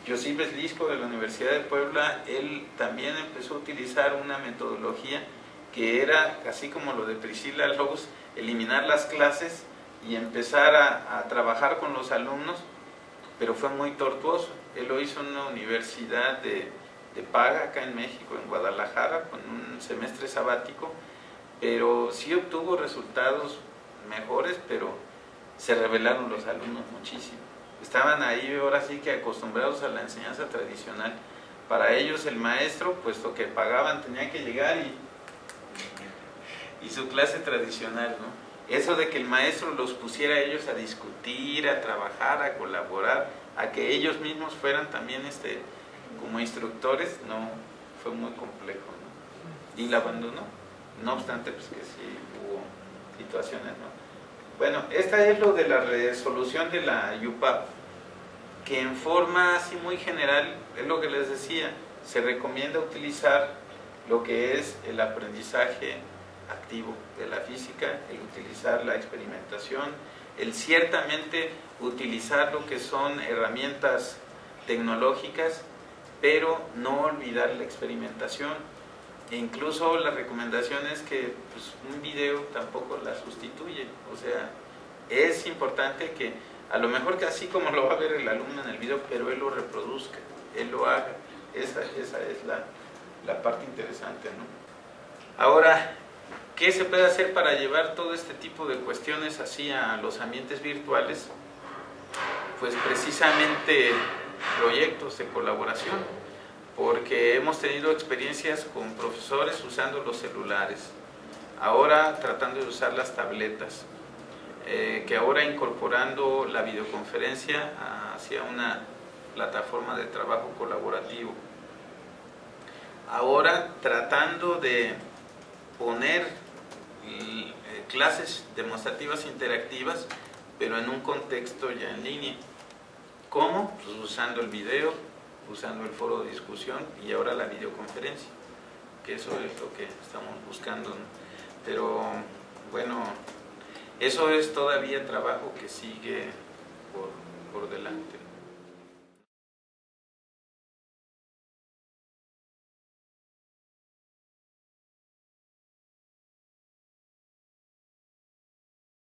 Josip Slisko de la Universidad de Puebla, él también empezó a utilizar una metodología que era, así como lo de Priscilla Loves, eliminar las clases y empezar a trabajar con los alumnos, pero fue muy tortuoso. Él lo hizo en una universidad de paga acá en México, en Guadalajara, con un semestre sabático, pero sí obtuvo resultados mejores, pero se rebelaron los alumnos muchísimo. Estaban ahí ahora sí que acostumbrados a la enseñanza tradicional. Para ellos el maestro, puesto que pagaban, tenía que llegar y su clase tradicional, ¿no? Eso de que el maestro los pusiera a ellos a discutir, a trabajar, a colaborar, a que ellos mismos fueran también como instructores, no, fue muy complejo, ¿no? Y la abandonó. No obstante, pues que sí hubo situaciones, ¿no? Bueno, esta es lo de la resolución de la UPAP, que en forma así muy general, es lo que les decía, se recomienda utilizar lo que es el aprendizaje activo de la física, el utilizar la experimentación, el ciertamente utilizar lo que son herramientas tecnológicas, pero no olvidar la experimentación. E incluso la recomendación es que pues, un video tampoco la sustituye. O sea, es importante que a lo mejor que así como lo va a ver el alumno en el video, pero él lo reproduzca, él lo haga. Esa es la parte interesante, ¿no? Ahora, ¿qué se puede hacer para llevar todo este tipo de cuestiones así a los ambientes virtuales? Pues precisamente proyectos de colaboración, porque hemos tenido experiencias con profesores usando los celulares, ahora tratando de usar las tabletas, que ahora incorporando la videoconferencia hacia una plataforma de trabajo colaborativo, ahora tratando de poner clases demostrativas interactivas, pero en un contexto ya en línea. ¿Cómo? Pues usando el video, usando el foro de discusión y ahora la videoconferencia, que eso es lo que estamos buscando, ¿no? Pero bueno, eso es todavía trabajo que sigue por delante.